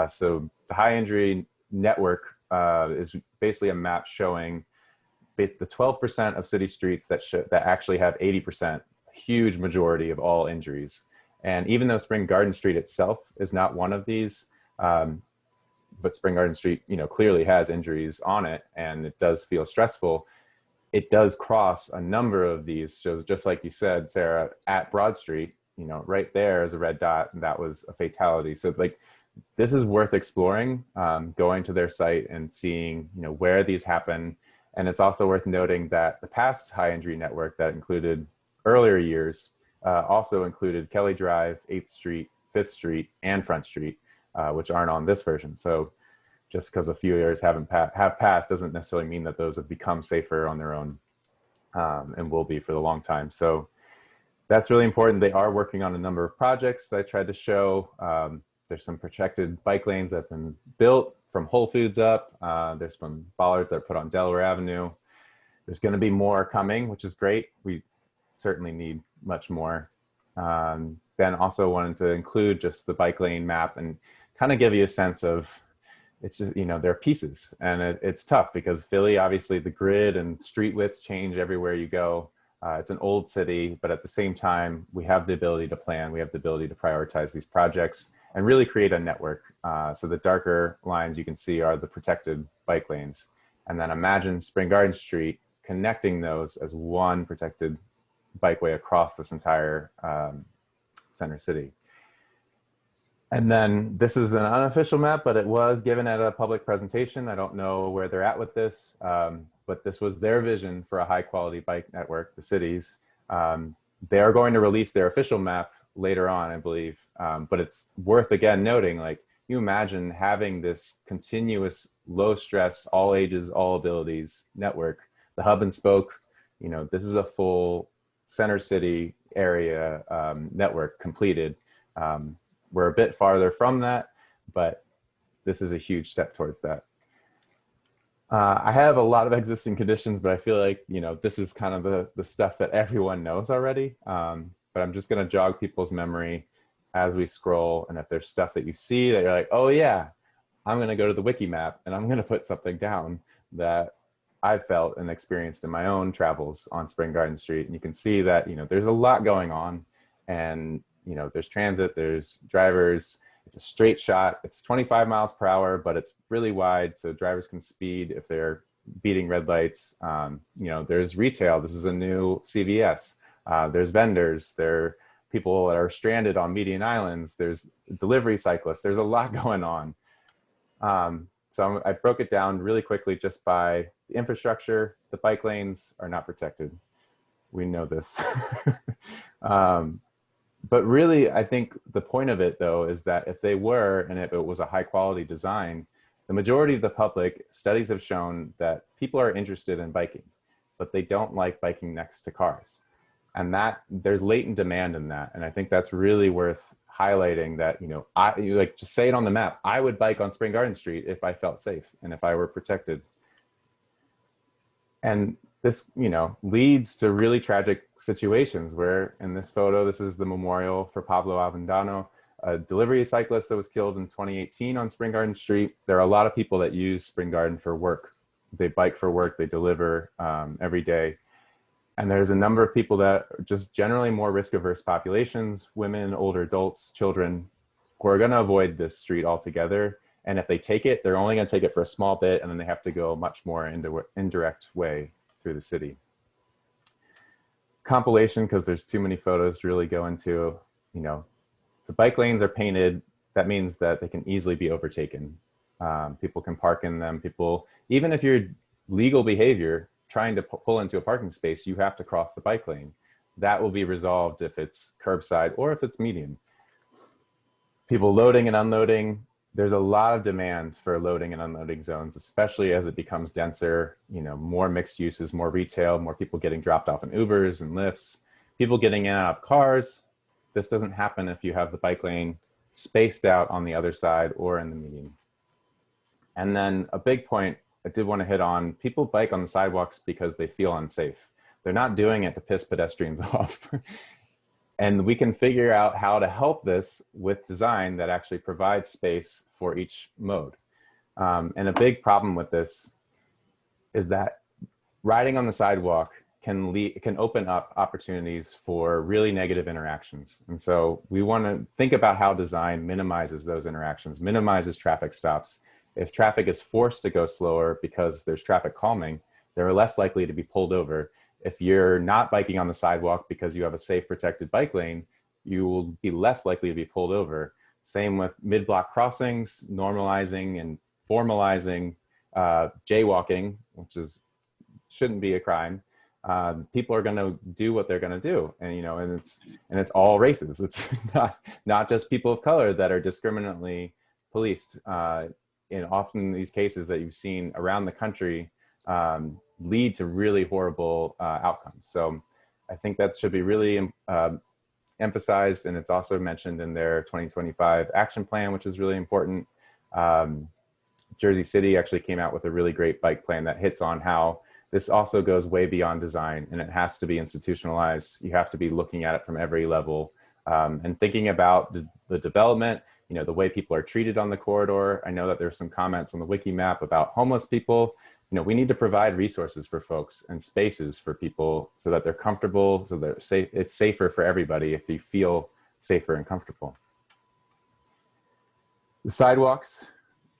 S2: So the high injury network is basically a map showing the 12% of city streets that actually have 80%, huge majority of all injuries. And even though Spring Garden Street itself is not one of these, but Spring Garden Street, clearly has injuries on it, and it does feel stressful. It does cross a number of these. So just like you said, Sarah, at Broad Street, right there is a red dot, and that was a fatality. So like, this is worth exploring, going to their site and seeing, where these happen. And it's also worth noting that the past high injury network that included earlier years also included Kelly Drive, 8th Street, 5th Street, and Front Street, which aren't on this version. So just because a few years have passed doesn't necessarily mean that those have become safer on their own, and will be for the long time. So that's really important. They are working on a number of projects that I tried to show. There's some protected bike lanes that have been built from Whole Foods up. There's some bollards that are put on Delaware Avenue. There's going to be more coming, which is great. We certainly need much more. then also wanted to include just the bike lane map and kind of give you a sense of, it's just, there are pieces, and it's tough because Philly, obviously the grid and street widths change everywhere you go. It's an old city, but at the same time, we have the ability to plan, we have the ability to prioritize these projects and really create a network. So the darker lines you can see are the protected bike lanes. And then imagine Spring Garden Street connecting those as one protected bikeway across this entire center city. And then this is an unofficial map, but it was given at a public presentation. I don't know where they're at with this, but this was their vision for a high quality bike network, the cities. They are going to release their official map later on, I believe. But it's worth, again, noting, like, you imagine having this continuous low stress, all ages, all abilities network, the hub and spoke, this is a full center city area network completed. We're a bit farther from that, but this is a huge step towards that. I have a lot of existing conditions, but I feel like, this is kind of the stuff that everyone knows already. But I'm just going to jog people's memory as we scroll. And if there's stuff that you see that you're like, oh yeah, I'm going to go to the wiki map and I'm going to put something down that I've felt and experienced in my own travels on Spring Garden Street. And you can see that, there's a lot going on, and, there's transit, there's drivers, it's a straight shot, it's 25 miles per hour, but it's really wide. So drivers can speed if they're beating red lights. There's retail. This is a new CVS. There's vendors, there are people that are stranded on median islands. There's delivery cyclists. There's a lot going on. So I broke it down really quickly just by the infrastructure. The bike lanes are not protected. We know this. But really, I think the point of it, though, is that if they were, and if it was a high quality design, the majority of the public, studies have shown that people are interested in biking, but they don't like biking next to cars. And that there's latent demand in that. And I think that's really worth highlighting, that, just say it on the map. I would bike on Spring Garden Street if I felt safe and if I were protected. And this, leads to really tragic situations where, in this photo, this is the memorial for Pablo Avendano, a delivery cyclist that was killed in 2018 on Spring Garden Street. There are a lot of people that use Spring Garden for work. They bike for work, they deliver every day. And there's a number of people that are just generally more risk-averse populations, women, older adults, children, who are going to avoid this street altogether. And if they take it, they're only going to take it for a small bit, and then they have to go much more indirect way through the city. Compilation, because there's too many photos to really go into, the bike lanes are painted. That means that they can easily be overtaken. People can park in them. Even if you're legal behavior, trying to pull into a parking space, you have to cross the bike lane. That will be resolved if it's curbside or if it's median. People loading and unloading, there's a lot of demand for loading and unloading zones, especially as it becomes denser, more mixed uses, more retail, more people getting dropped off in Ubers and Lyfts, people getting in and out of cars. This doesn't happen if you have the bike lane spaced out on the other side or in the median. And then a big point I did want to hit on, people bike on the sidewalks because they feel unsafe. They're not doing it to piss pedestrians off. And we can figure out how to help this with design that actually provides space for each mode. And a big problem with this is that riding on the sidewalk can open up opportunities for really negative interactions. And so we want to think about how design minimizes those interactions, minimizes traffic stops. If traffic is forced to go slower because there's traffic calming, they're less likely to be pulled over. If you're not biking on the sidewalk because you have a safe, protected bike lane, you will be less likely to be pulled over. Same with mid-block crossings, normalizing and formalizing jaywalking, which shouldn't be a crime. People are going to do what they're going to do, and it's all races. It's not just people of color that are discriminately policed. In often these cases that you've seen around the country lead to really horrible outcomes. So I think that should be really emphasized, and it's also mentioned in their 2025 action plan, which is really important. Jersey City actually came out with a really great bike plan that hits on how this also goes way beyond design, and it has to be institutionalized. You have to be looking at it from every level. And thinking about the development, the way people are treated on the corridor. I know that there's some comments on the wiki map about homeless people. We need to provide resources for folks and spaces for people so that they're comfortable, so they're safe. It's safer for everybody if you feel safer and comfortable. The sidewalks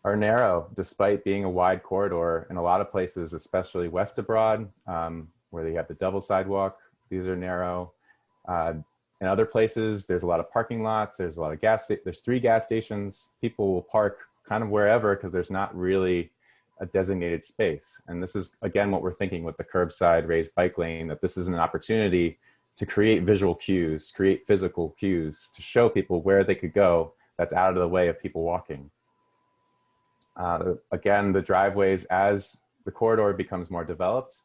S2: are narrow despite being a wide corridor in a lot of places, especially west of Broad, where they have the double sidewalk. These are narrow. In other places, there's a lot of parking lots. There's a lot of there's 3 gas stations. People will park kind of wherever because there's not really a designated space. And this is, again, what we're thinking with the curbside raised bike lane, that this is an opportunity to create visual cues, create physical cues to show people where they could go that's out of the way of people walking. Again, the driveways, as the corridor becomes more developed,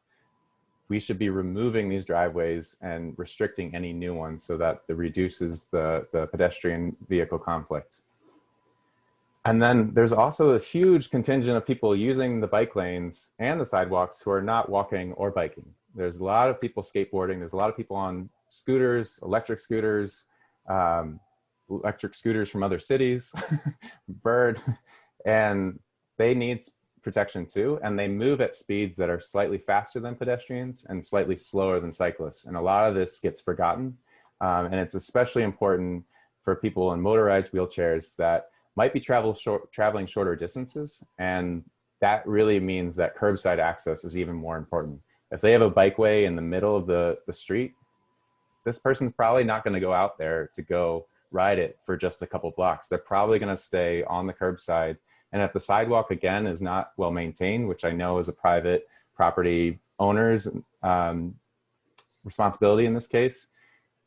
S2: we should be removing these driveways and restricting any new ones so that it reduces the pedestrian vehicle conflict. And then there's also a huge contingent of people using the bike lanes and the sidewalks who are not walking or biking. There's a lot of people skateboarding. There's a lot of people on scooters, electric scooters from other cities, Bird, and they need protection too. And they move at speeds that are slightly faster than pedestrians and slightly slower than cyclists. And a lot of this gets forgotten. And it's especially important for people in motorized wheelchairs that might be traveling shorter distances. And that really means that curbside access is even more important. If they have a bikeway in the middle of the street, this person's probably not going to go out there to go ride it for just a couple blocks. They're probably going to stay on the curbside. And if the sidewalk, again, is not well maintained, which I know is a private property owner's responsibility in this case,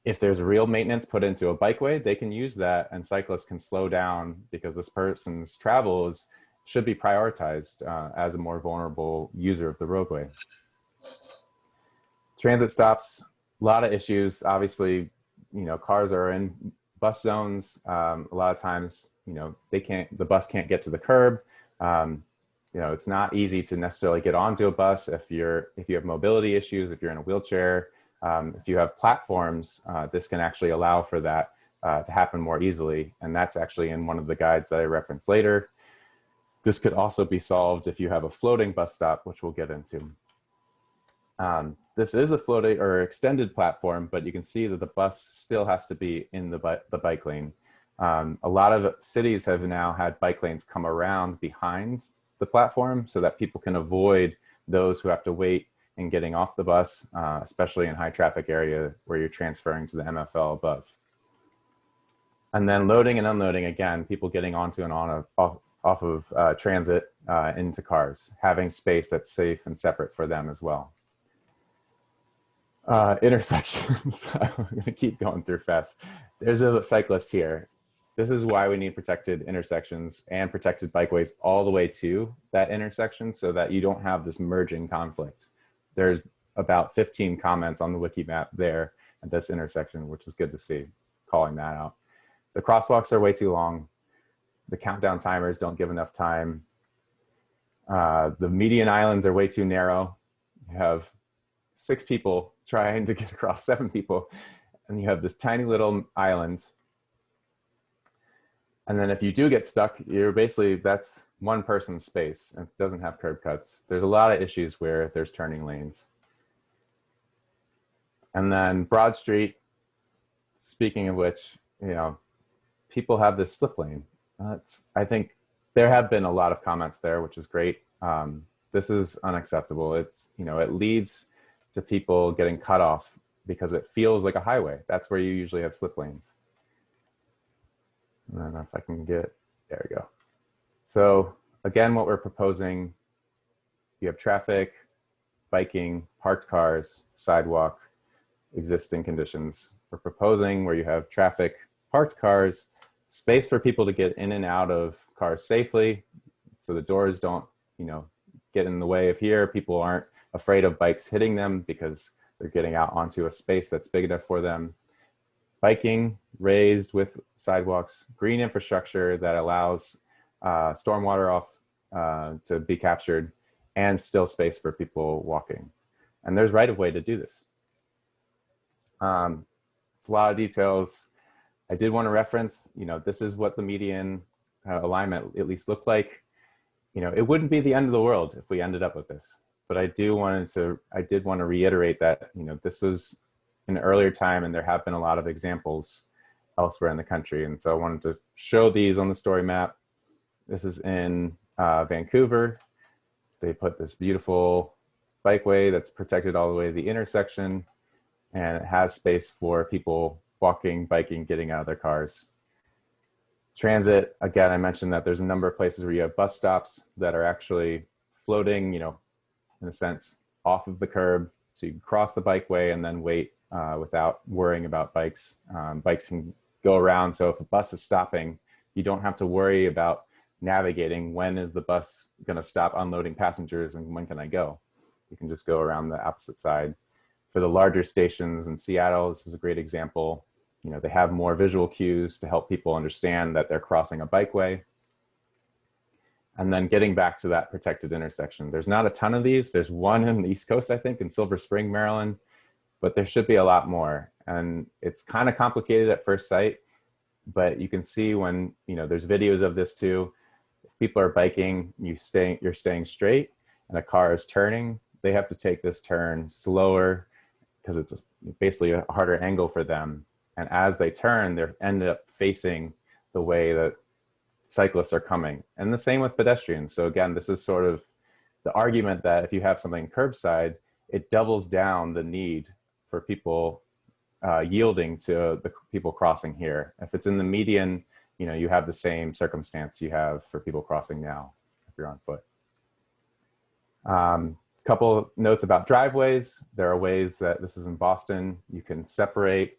S2: if there's real maintenance put into a bikeway, they can use that and cyclists can slow down because this person's travels should be prioritized as a more vulnerable user of the roadway. Transit stops, a lot of issues. Obviously, cars are in bus zones. A lot of times, the bus can't get to the curb. It's not easy to necessarily get onto a bus if you have mobility issues, if you're in a wheelchair. If you have platforms, this can actually allow for that to happen more easily. And that's actually in one of the guides that I referenced later. This could also be solved if you have a floating bus stop, which we'll get into. This is a floating or extended platform, but you can see that the bus still has to be in the bike lane. A lot of cities have now had bike lanes come around behind the platform so that people can avoid those who have to wait in getting off the bus, especially in high traffic area where you're transferring to the MFL above. And then loading and unloading, again, people getting onto and off of transit into cars, having space that's safe and separate for them as well. Intersections, I'm gonna keep going through fast. There's a cyclist here. This is why we need protected intersections and protected bikeways all the way to that intersection so that you don't have this merging conflict. There's about 15 comments on the wiki map there at this intersection, which is good to see, calling that out. The crosswalks are way too long. The countdown timers don't give enough time. The median islands are way too narrow. You have 6 people trying to get across 7 people, and you have this tiny little island. And then if you do get stuck, that's one person's space. It doesn't have curb cuts. There's a lot of issues where there's turning lanes. And then Broad Street, speaking of which, people have this slip lane. I think there have been a lot of comments there, which is great. This is unacceptable. It leads to people getting cut off because it feels like a highway. That's where you usually have slip lanes. I don't know if I can there we go. So again, what we're proposing, you have traffic, biking, parked cars, sidewalk, existing conditions. We're proposing where you have traffic, parked cars, space for people to get in and out of cars safely, so the doors don't, get in the way of here. People aren't afraid of bikes hitting them because they're getting out onto a space that's big enough for them. Biking raised with sidewalks, green infrastructure that allows stormwater off to be captured, and still space for people walking. And there's right of way to do this. It's a lot of details. I did want to reference, this is what the median alignment at least looked like. It wouldn't be the end of the world if we ended up with this, but I did want to reiterate that, this was an earlier time and there have been a lot of examples elsewhere in the country. And so I wanted to show these on the story map. This is in Vancouver. They put this beautiful bikeway that's protected all the way to the intersection, and it has space for people walking, biking, getting out of their cars. Transit, again, I mentioned that there's a number of places where you have bus stops that are actually floating, in a sense, off of the curb. So you can cross the bikeway and then wait without worrying about bikes. Bikes can go around. So if a bus is stopping, you don't have to worry about navigating when is the bus going to stop unloading passengers and when can I go. You can just go around the opposite side. For the larger stations in Seattle, this is a great example. They have more visual cues to help people understand that they're crossing a bikeway. And then getting back to that protected intersection. There's not a ton of these. There's one in the East Coast, I think, in Silver Spring, Maryland, but there should be a lot more. And it's kind of complicated at first sight, but you can see when, there's videos of this too. If people are biking, you're staying straight and a car is turning, they have to take this turn slower because it's basically a harder angle for them. And as they turn, they end up facing the way that cyclists are coming. And the same with pedestrians. So again, this is sort of the argument that if you have something curbside, it doubles down the need for people yielding to the people crossing here. If it's in the median, you have the same circumstance you have for people crossing now if you're on foot. Couple notes about driveways. There are ways that, this is in Boston, you can separate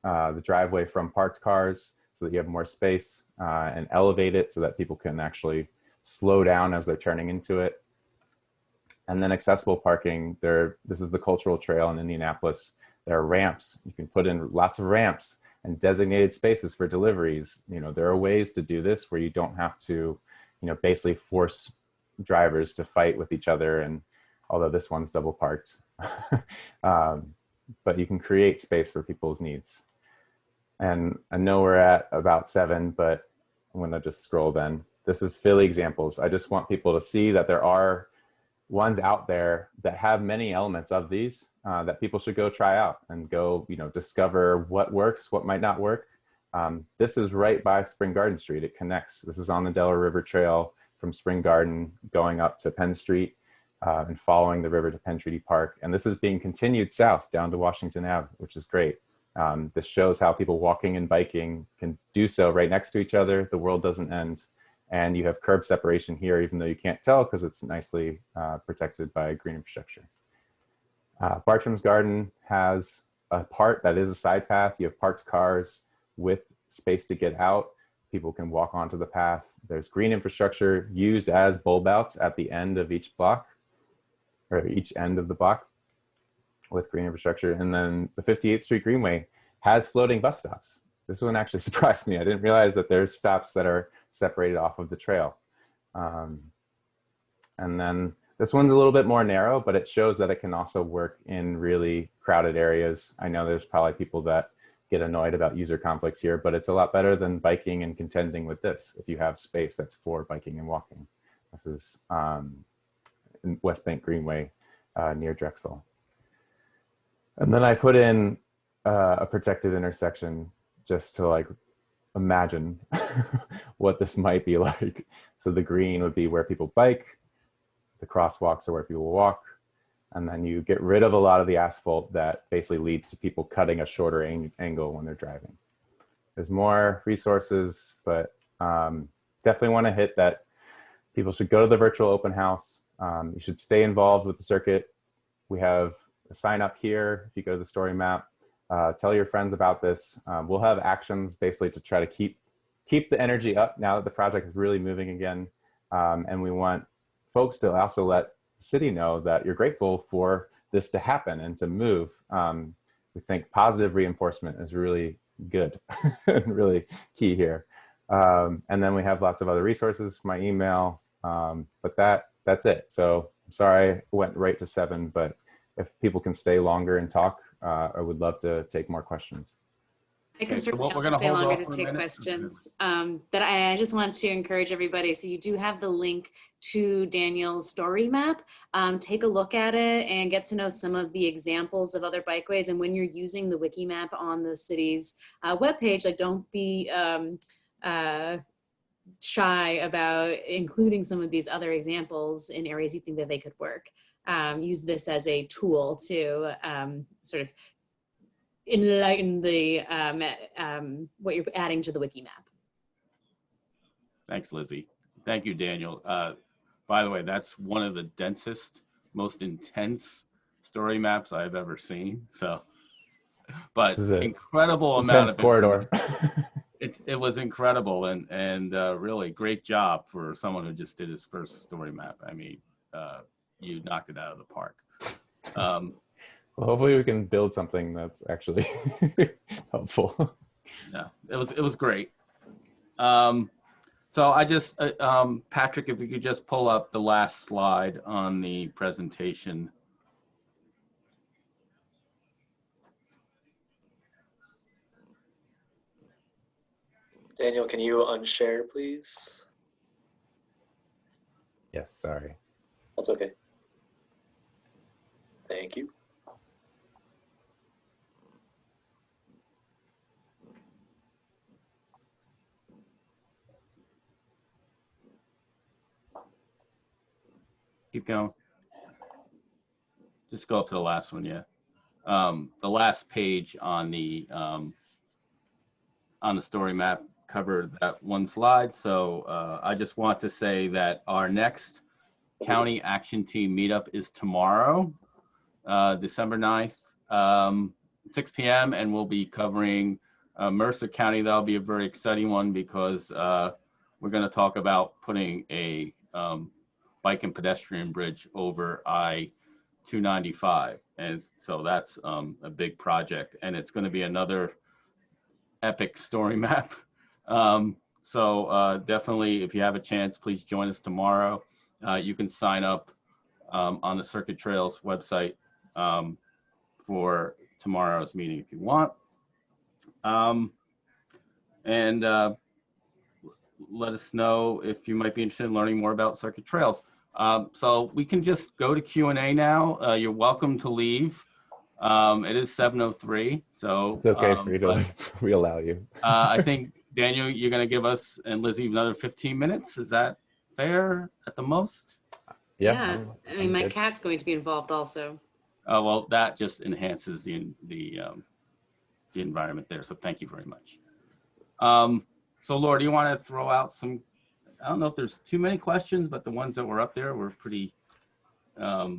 S2: the driveway from parked cars so that you have more space and elevate it so that people can actually slow down as they're turning into it. And then accessible parking, this is the Cultural Trail in Indianapolis. There are ramps. You can put in lots of ramps and designated spaces for deliveries. There are ways to do this where you don't have to, basically force drivers to fight with each other. And although this one's double parked, but you can create space for people's needs. And I know we're at about 7, but I'm gonna just scroll then. This is Philly examples. I just want people to see that there are ones out there that have many elements of these that people should go try out and go, discover what works, what might not work. This is right by Spring Garden Street. It connects. This is on the Delaware River Trail from Spring Garden going up to Penn Street and following the river to Penn Treaty Park. And this is being continued south down to Washington Ave, which is great. This shows how people walking and biking can do so right next to each other. The world doesn't end. And you have curb separation here, even though you can't tell because it's nicely protected by green infrastructure. Bartram's Garden has a part that is a side path. You have parked cars with space to get out. People can walk onto the path. There's green infrastructure used as bulb outs at the end of each block, or each end of the block with green infrastructure. And then the 58th Street Greenway has floating bus stops. This one actually surprised me. I didn't realize that there's stops that are separated off of the trail. And then this one's a little bit more narrow, but it shows that it can also work in really crowded areas. I know there's probably people that get annoyed about user conflicts here, but it's a lot better than biking and contending with this if you have space that's for biking and walking. This is in West Bank Greenway near Drexel. And then I put in a protected intersection just to imagine what this might be like. So the green would be where people bike, the crosswalks are where people walk, and then you get rid of a lot of the asphalt that basically leads to people cutting a shorter angle when they're driving. There's more resources, but definitely want to hit that people should go to the virtual open house. You should stay involved with the circuit. We have a sign up here. If you go to the story map, tell your friends about this. We'll have actions basically to try to keep the energy up now that the project is really moving again. And we want folks to also let the city know that you're grateful for this to happen and to move. We think positive reinforcement is really good and really key here. And then we have lots of other resources, my email, but that's it. So I'm sorry I went right to 7, but if people can stay longer and talk, I would love to take more questions.
S3: I can
S1: Okay, so
S3: certainly
S1: what we're
S3: also
S1: gonna
S3: stay
S1: hold
S3: longer
S1: off
S3: to
S1: for a
S3: take
S1: minute.
S3: questions. But I just want to encourage everybody. So you do have the link to Daniel's story map. Take a look at it and get to know some of the examples of other bikeways. And when you're using the wiki map on the city's webpage, like don't be shy about including some of these other examples in areas you think that they could work. Use this as a tool to sort of enlighten the what you're adding to the wiki map.
S1: Thanks, Lizzie. Thank you, Daniel. By the way, that's one of the densest, most intense story maps I've ever seen. So, but
S2: This is an
S1: incredible amount
S2: intense
S1: of
S2: corridor.
S1: it was incredible and really great job for someone who just did his first story map. I mean, you knocked it out of the park.
S2: Well, hopefully we can build something that's actually helpful.
S1: Yeah, it was great. So I just, Patrick, if you could just pull up the last slide on the presentation.
S6: Daniel, can you unshare, please?
S2: Yes, sorry.
S6: That's okay. Thank you.
S1: Keep going. Just go up to the last one, yeah. The last page on the story map covered that one slide. So I just want to say that our next county action team meetup is tomorrow, December 9th, 6 p.m. And we'll be covering Mercer County. That'll be a very exciting one because we're going to talk about putting a bike and pedestrian bridge over I-295. And so that's a big project, and it's going to be another epic story map. So definitely, if you have a chance, please join us tomorrow. You can sign up on the Circuit Trails website for tomorrow's meeting if you want. And let us know if you might be interested in learning more about Circuit Trails. So we can just go to Q&A now. You're welcome to leave. It is 7:03, so
S2: It's okay for you to, we allow you.
S1: I think, Daniel, you're going to give us and Lizzie another 15 minutes. Is that fair at the most?
S3: Yeah, I mean, my
S2: good.
S3: cat's going to be involved also.
S1: Well, that just enhances the environment there. So thank you very much. So Laura, do you want to throw out some? I don't know if there's too many questions, but the ones that were up there were pretty, I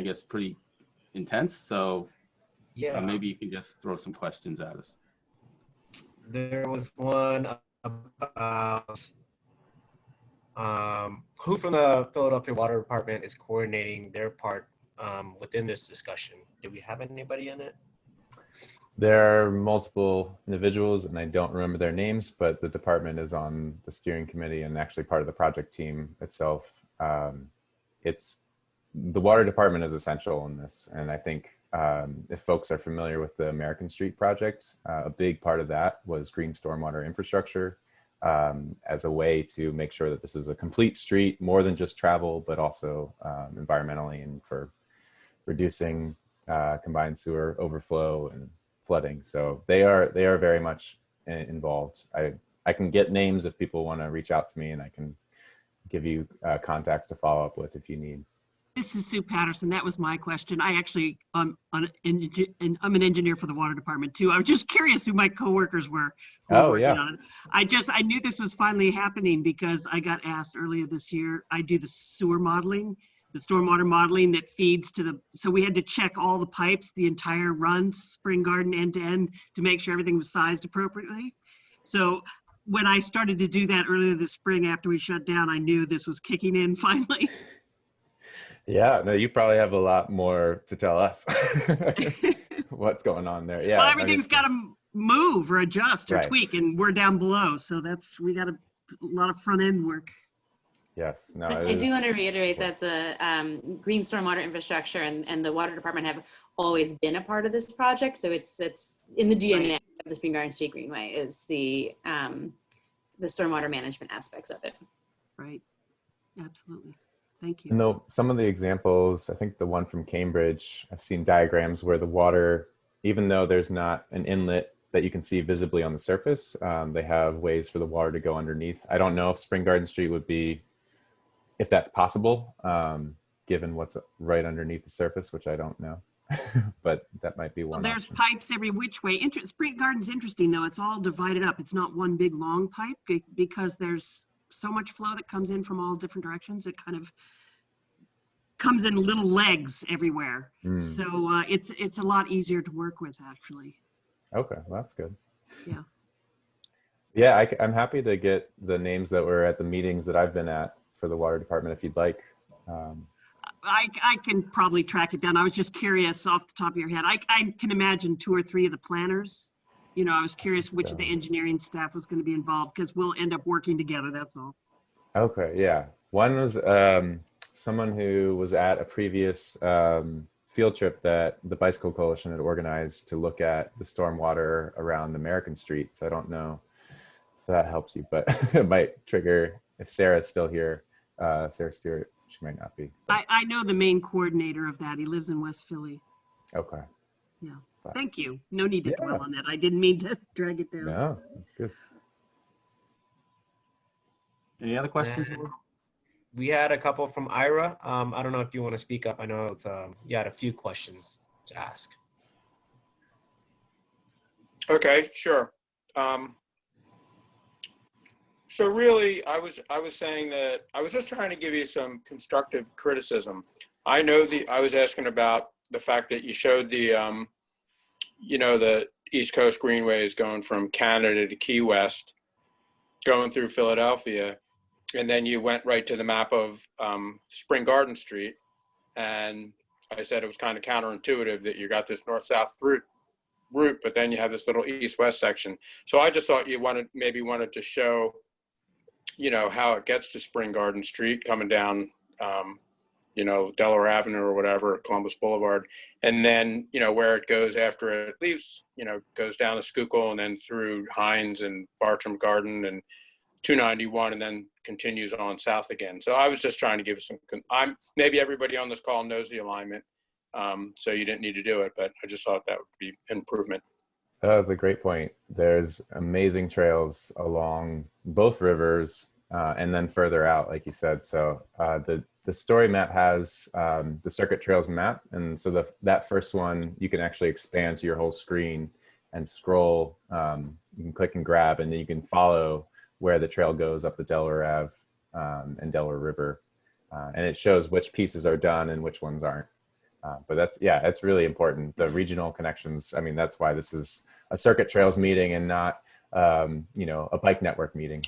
S1: guess, pretty intense. So
S7: yeah,
S1: maybe you can just throw some questions at us.
S7: there was one about who from the Philadelphia Water Department is coordinating their part within this discussion. Do we have anybody in it?
S2: There are multiple individuals, and I don't remember their names, but the department is on the steering committee and actually part of the project team itself. It's the water department is essential in this, and I think if folks are familiar with the American Street project, a big part of that was green stormwater infrastructure as a way to make sure that this is a complete street, more than just travel, but also environmentally and for reducing combined sewer overflow and flooding. So they are very much involved. I can get names if people want to reach out to me, and I can give you contacts to follow up with if you need.
S8: This is Sue Patterson. That was my question. I actually, I'm an engineer for the water department too. I was just curious who my coworkers were.
S2: Oh, yeah.
S8: On it. I knew this was finally happening because I got asked earlier this year. I do the sewer modeling, the stormwater modeling that feeds to the, so we had to check all the pipes, the entire run, Spring Garden end to end, to make sure everything was sized appropriately. So when I started to do that earlier this spring after we shut down, I knew this was kicking in finally.
S2: Yeah, no, you probably have a lot more to tell us what's going on there. Yeah,
S8: well, everything's got to move or adjust or
S2: Right.
S8: tweak, and we're down below. So we got a lot of front end work.
S2: Yes. No,
S3: I do want to reiterate that the green stormwater infrastructure and the water department have always been a part of this project. So it's in the DNA of the Spring Garden Street Greenway is the stormwater management aspects of it.
S8: Right. Absolutely. Thank you.
S2: And though some of the examples, I think the one from Cambridge, I've seen diagrams where the water, even though there's not an inlet that you can see visibly on the surface, they have ways for the water to go underneath. I don't know if Spring Garden Street would be, if that's possible, given what's right underneath the surface, which I don't know, but that might be one.
S8: Well, there's
S2: option.
S8: pipes every which way. Spring Garden's interesting though. It's all divided up. It's not one big long pipe because there's so much flow that comes in from all different directions. It kind of comes in little legs everywhere. So it's a lot easier to work with actually.
S2: Okay, well, that's good.
S8: Yeah.
S2: Yeah, I'm happy to get the names that were at the meetings that I've been at for the water department if you'd like.
S8: I can probably track it down. I was just curious off the top of your head. I can imagine 2 or 3 of the planners. You know, I was curious which of the engineering staff was going to be involved because we'll end up working together. That's all.
S2: Okay, yeah. One was someone who was at a previous field trip that the Bicycle Coalition had organized to look at the stormwater around American Street. So I don't know if that helps you, but it might trigger, if Sarah's still here, Sarah Stewart, she might not be.
S8: I know the main coordinator of that. He lives in West Philly.
S2: Okay.
S8: Yeah.
S2: But,
S8: thank you. No need to dwell on that. I didn't mean to drag it down.
S2: no, that's good.
S1: Any other questions?
S7: We had a couple from Ira. I don't know if you want to speak up. I know it's you had a few questions to ask.
S9: Okay, sure. So really, I was saying that I was just trying to give you some constructive criticism. I know I was asking about the fact that you showed the, the East Coast Greenway is going from Canada to Key West, going through Philadelphia, and then you went right to the map of Spring Garden Street, and I said it was kind of counterintuitive that you got this north-south route, but then you have this little east-west section. So I just thought you maybe wanted to show, how it gets to Spring Garden Street coming down, Delaware Avenue or whatever, Columbus Boulevard, and then, where it goes after it leaves, goes down to Schuylkill and then through Hines and Bartram Garden and 291 and then continues on south again. So I was just trying to give some, maybe everybody on this call knows the alignment, so you didn't need to do it, but I just thought that would be an improvement.
S2: That's a great point. There's amazing trails along both rivers and then further out, like you said. So the story map has the circuit trails map. And so that first one, you can actually expand to your whole screen and scroll. You can click and grab, and then you can follow where the trail goes up the Delaware Ave and Delaware River. And it shows which pieces are done and which ones aren't. But it's really important. The regional connections, I mean, that's why this is a circuit trails meeting and not, a bike network meeting.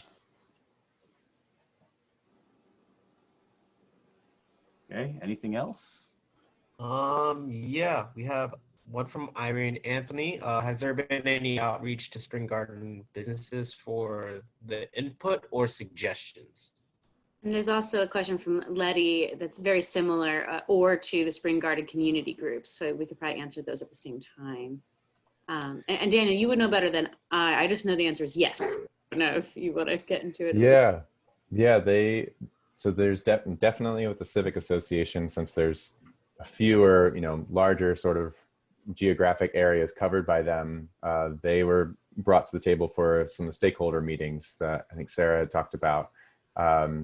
S1: Okay, anything else?
S7: Yeah, we have one from Irene Anthony. Has there been any outreach to Spring Garden businesses for the input or suggestions?
S3: And there's also a question from Letty that's very similar, or to the Spring Garden community groups. So we could probably answer those at the same time. And Daniel, you would know better than I. I just know the answer is yes. I don't know if you want to get into it.
S2: Yeah. So there's definitely with the Civic Association, since there's a fewer, larger sort of geographic areas covered by them, they were brought to the table for some of the stakeholder meetings that I think Sarah had talked about.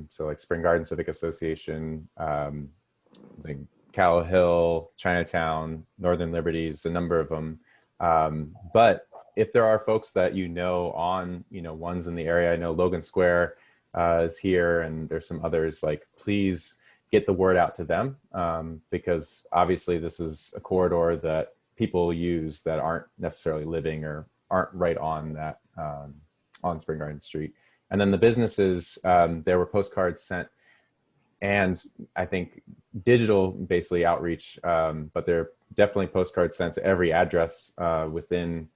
S2: So like Spring Garden Civic Association, the Callow Hill, Chinatown, Northern Liberties, a number of them. But if there are folks that on, ones in the area, I know Logan Square is here, and there's some others, like, please get the word out to them, because obviously this is a corridor that people use that aren't necessarily living or aren't right on that, on Spring Garden Street. And then the businesses, there were postcards sent, and I think digital basically outreach, but there are definitely postcards sent to every address within,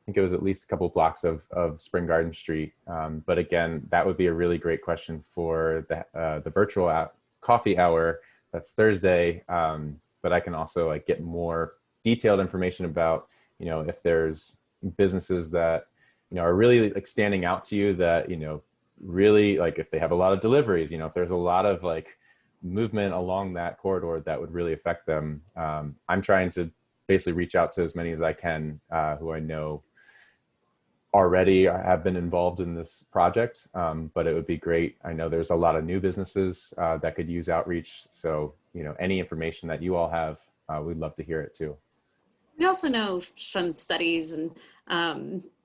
S2: I think it was at least a couple blocks of Spring Garden Street. But again, that would be a really great question for the virtual coffee hour. That's Thursday. But I can also like get more detailed information about, you know, if there's businesses that, you know, are really like standing out to you that, you know, really like if they have a lot of deliveries, you know, if there's a lot of like movement along that corridor that would really affect them. I'm trying to basically reach out to as many as I can who I know already have been involved in this project, but it would be great. I know there's a lot of new businesses that could use outreach. So, you know, any information that you all have, we'd love to hear it too.
S3: We also know from studies and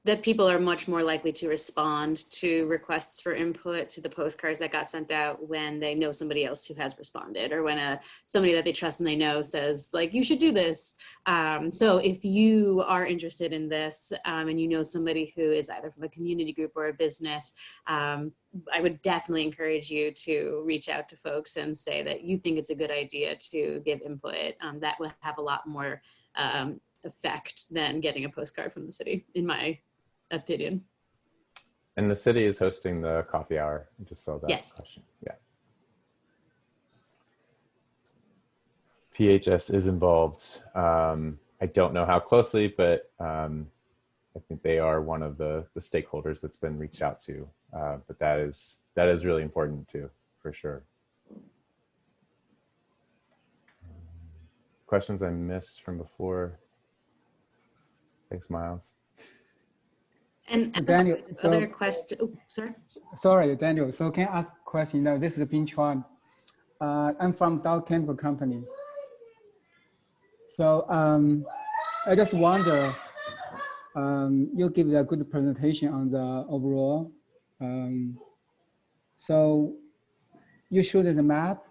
S3: that people are much more likely to respond to requests for input to the postcards that got sent out when they know somebody else who has responded, or when somebody that they trust and they know says like, you should do this. So if you are interested in this and you know somebody who is either from a community group or a business, I would definitely encourage you to reach out to folks and say that you think it's a good idea to give input. That will have a lot more effect than getting a postcard from the city, in my opinion.
S2: And the city is hosting the coffee hour. I just saw that question. Yeah. PHS is involved. I don't know how closely, but I think they are one of the stakeholders that's been reached out to. But that is really important too, for sure. Questions I missed from before? Thanks, Miles.
S3: And
S10: Daniel,
S3: other question. Oh, sorry.
S10: Sorry, Daniel. So can I ask a question? Now, this is Bin Chuan. I'm from Dow Chemical Company. So I just wonder, you give a good presentation on the overall. So you showed the map,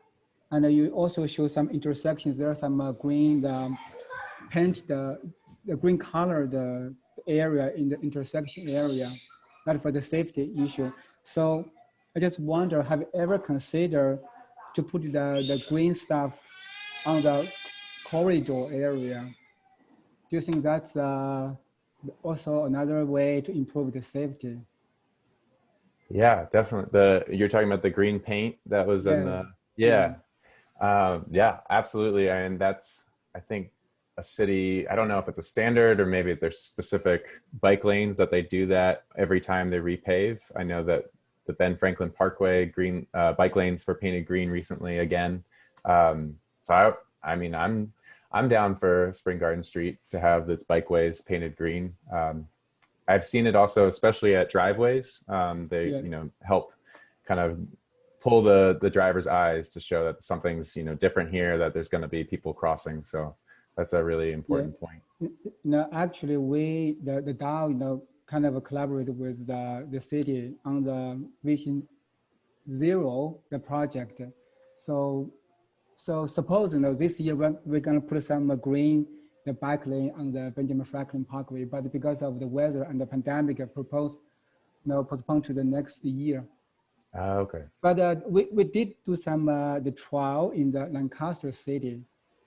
S10: and you also show some intersections. There are some green, paint the green color, the area in the intersection area, not for the safety issue. So I just wonder, have you ever considered to put the green stuff on the corridor area? Do you think that's also another way to improve the safety?
S2: Yeah, definitely. You're talking about the green paint that was in the, yeah, absolutely. And that's, I think, a city, I don't know if it's a standard or maybe there's specific bike lanes that they do that every time they repave. I know that the Ben Franklin Parkway green bike lanes were painted green recently again. So I mean, I'm down for Spring Garden Street to have its bikeways painted green. I've seen it also, especially at driveways. They you know, help kind of pull the driver's eyes to show that something's, you know, different here, that there's going to be people crossing. So that's a really important point.
S10: No, actually, the Dow, you know, kind of collaborated with the city on the Vision Zero, the project. So suppose, you know, this year we're going to put some green, the bike lane on the Benjamin Franklin Parkway, but because of the weather and the pandemic, postponed to the next year.
S2: Okay.
S10: But we did do some the trial in the Lancaster city.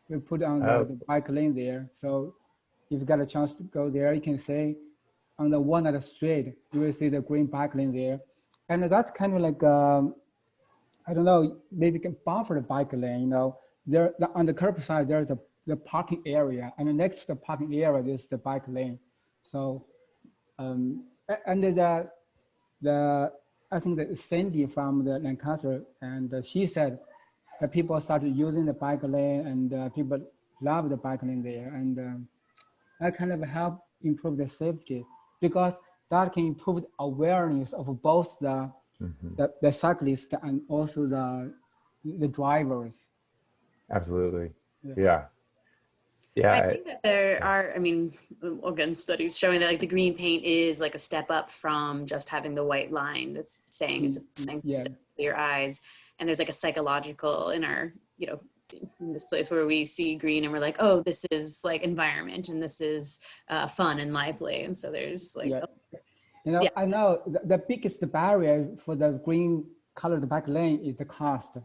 S10: We put on the bike lane there. So if you got a chance to go there, you can say on the Walnut Street, you will see the green bike lane there. And that's kind of like, I don't know, maybe can buffer the bike lane, you know. There on the curb side, there's the parking area, and next to the parking area, there's the bike lane. So, and I think that Cindy from the Lancaster, and she said that people started using the bike lane, and people love the bike lane there, and that kind of help improve the safety, because that can improve the awareness of both the cyclists and also the drivers.
S2: Absolutely. Yeah.
S3: I think that there are, I mean, again, studies showing that like the green paint is like a step up from just having the white line that's saying it's a thing to your eyes. And there's like a psychological in our, you know, in this place where we see green and we're like, oh, this is like environment and this is fun and lively. And so there's like,
S10: you know, I know the biggest barrier for the green colored bike lane is the cost.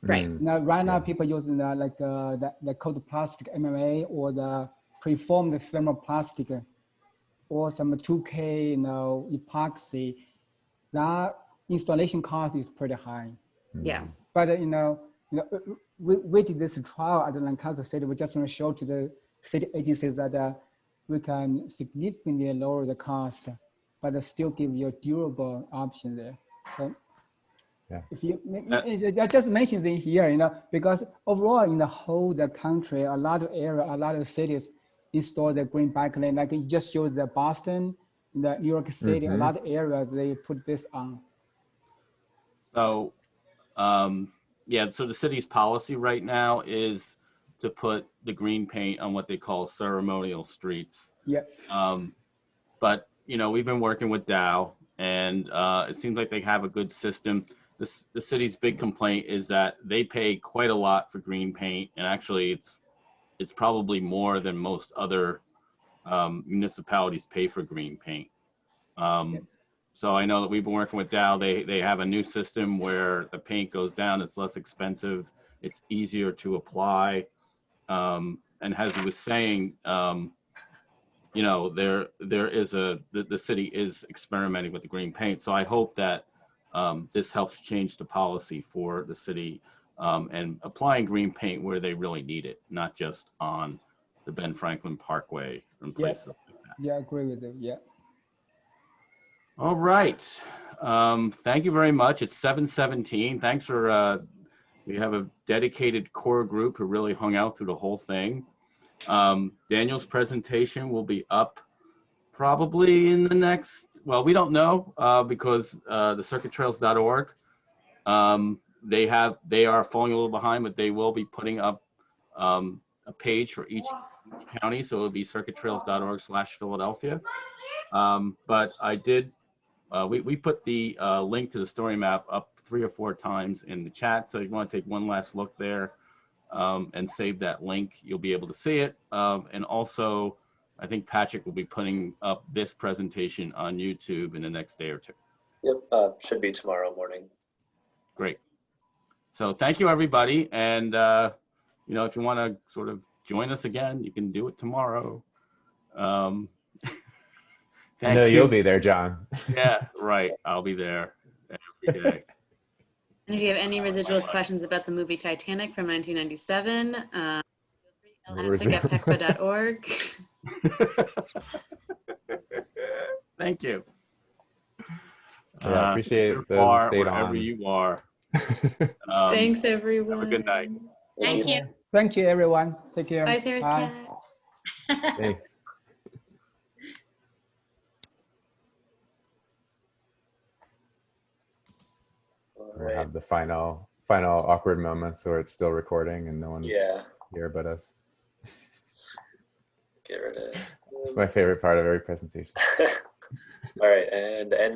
S3: Right.
S10: Now, now people using the coated plastic MMA or the preformed thermoplastic. or some 2K, epoxy, that installation cost is pretty high.
S3: Yeah.
S10: But we did this trial at the Lancaster City. We just want to show to the city agencies that we can significantly lower the cost, but still give you a durable option there. So
S2: yeah.
S10: if you, I just mentioned it here, because overall in the whole the country, a lot of area, a lot of cities install the green bike lane. Like you just showed the Boston, the New York City, a lot of areas they put this on.
S1: So, yeah, so the city's policy right now is to put the green paint on what they call ceremonial streets.
S10: Yeah.
S1: But, we've been working with Dow, and it seems like they have a good system. The city's big complaint is that they pay quite a lot for green paint, and actually it's probably more than most other municipalities pay for green paint. So I know that we've been working with Dow. They have a new system where the paint goes down. It's less expensive. It's easier to apply. And as he was saying, there is the city is experimenting with the green paint. So I hope that this helps change the policy for the city and applying green paint where they really need it, not just on the Ben Franklin Parkway and places like that.
S10: Yeah, I agree with you. Yeah.
S1: All right. Thank you very much. It's 7:17. Thanks for, we have a dedicated core group who really hung out through the whole thing. Daniel's presentation will be up probably in the next, well, we don't know because the circuittrails.org, they are falling a little behind, but they will be putting up a page for each county. So it'll be circuittrails.org/Philadelphia. But I did, we put the link to the story map up 3 or 4 times in the chat. So if you want to take one last look there and save that link, you'll be able to see it. And also, I think Patrick will be putting up this presentation on YouTube in the next day or two.
S6: Yep, should be tomorrow morning.
S1: Great. So thank you, everybody. And, if you want to sort of join us again, you can do it tomorrow.
S2: I know you'll be there, John.
S1: Yeah, right. I'll be there every day.
S3: And if you have any residual questions about the movie Titanic from 1997, Hessek at pecpa.org.
S1: Thank you.
S2: Yeah, I appreciate those who stayed
S1: wherever
S2: on.
S1: you are.
S3: Thanks, everyone.
S1: Have a good night.
S4: Thank you.
S10: Thank you, everyone. Take care.
S3: Bye, Sarah's
S10: Bye.
S3: cat.
S2: Thanks. We have the final awkward moments where it's still recording and no one's here but us.
S6: Get rid of.
S2: It's my favorite part of every presentation.
S6: All right, and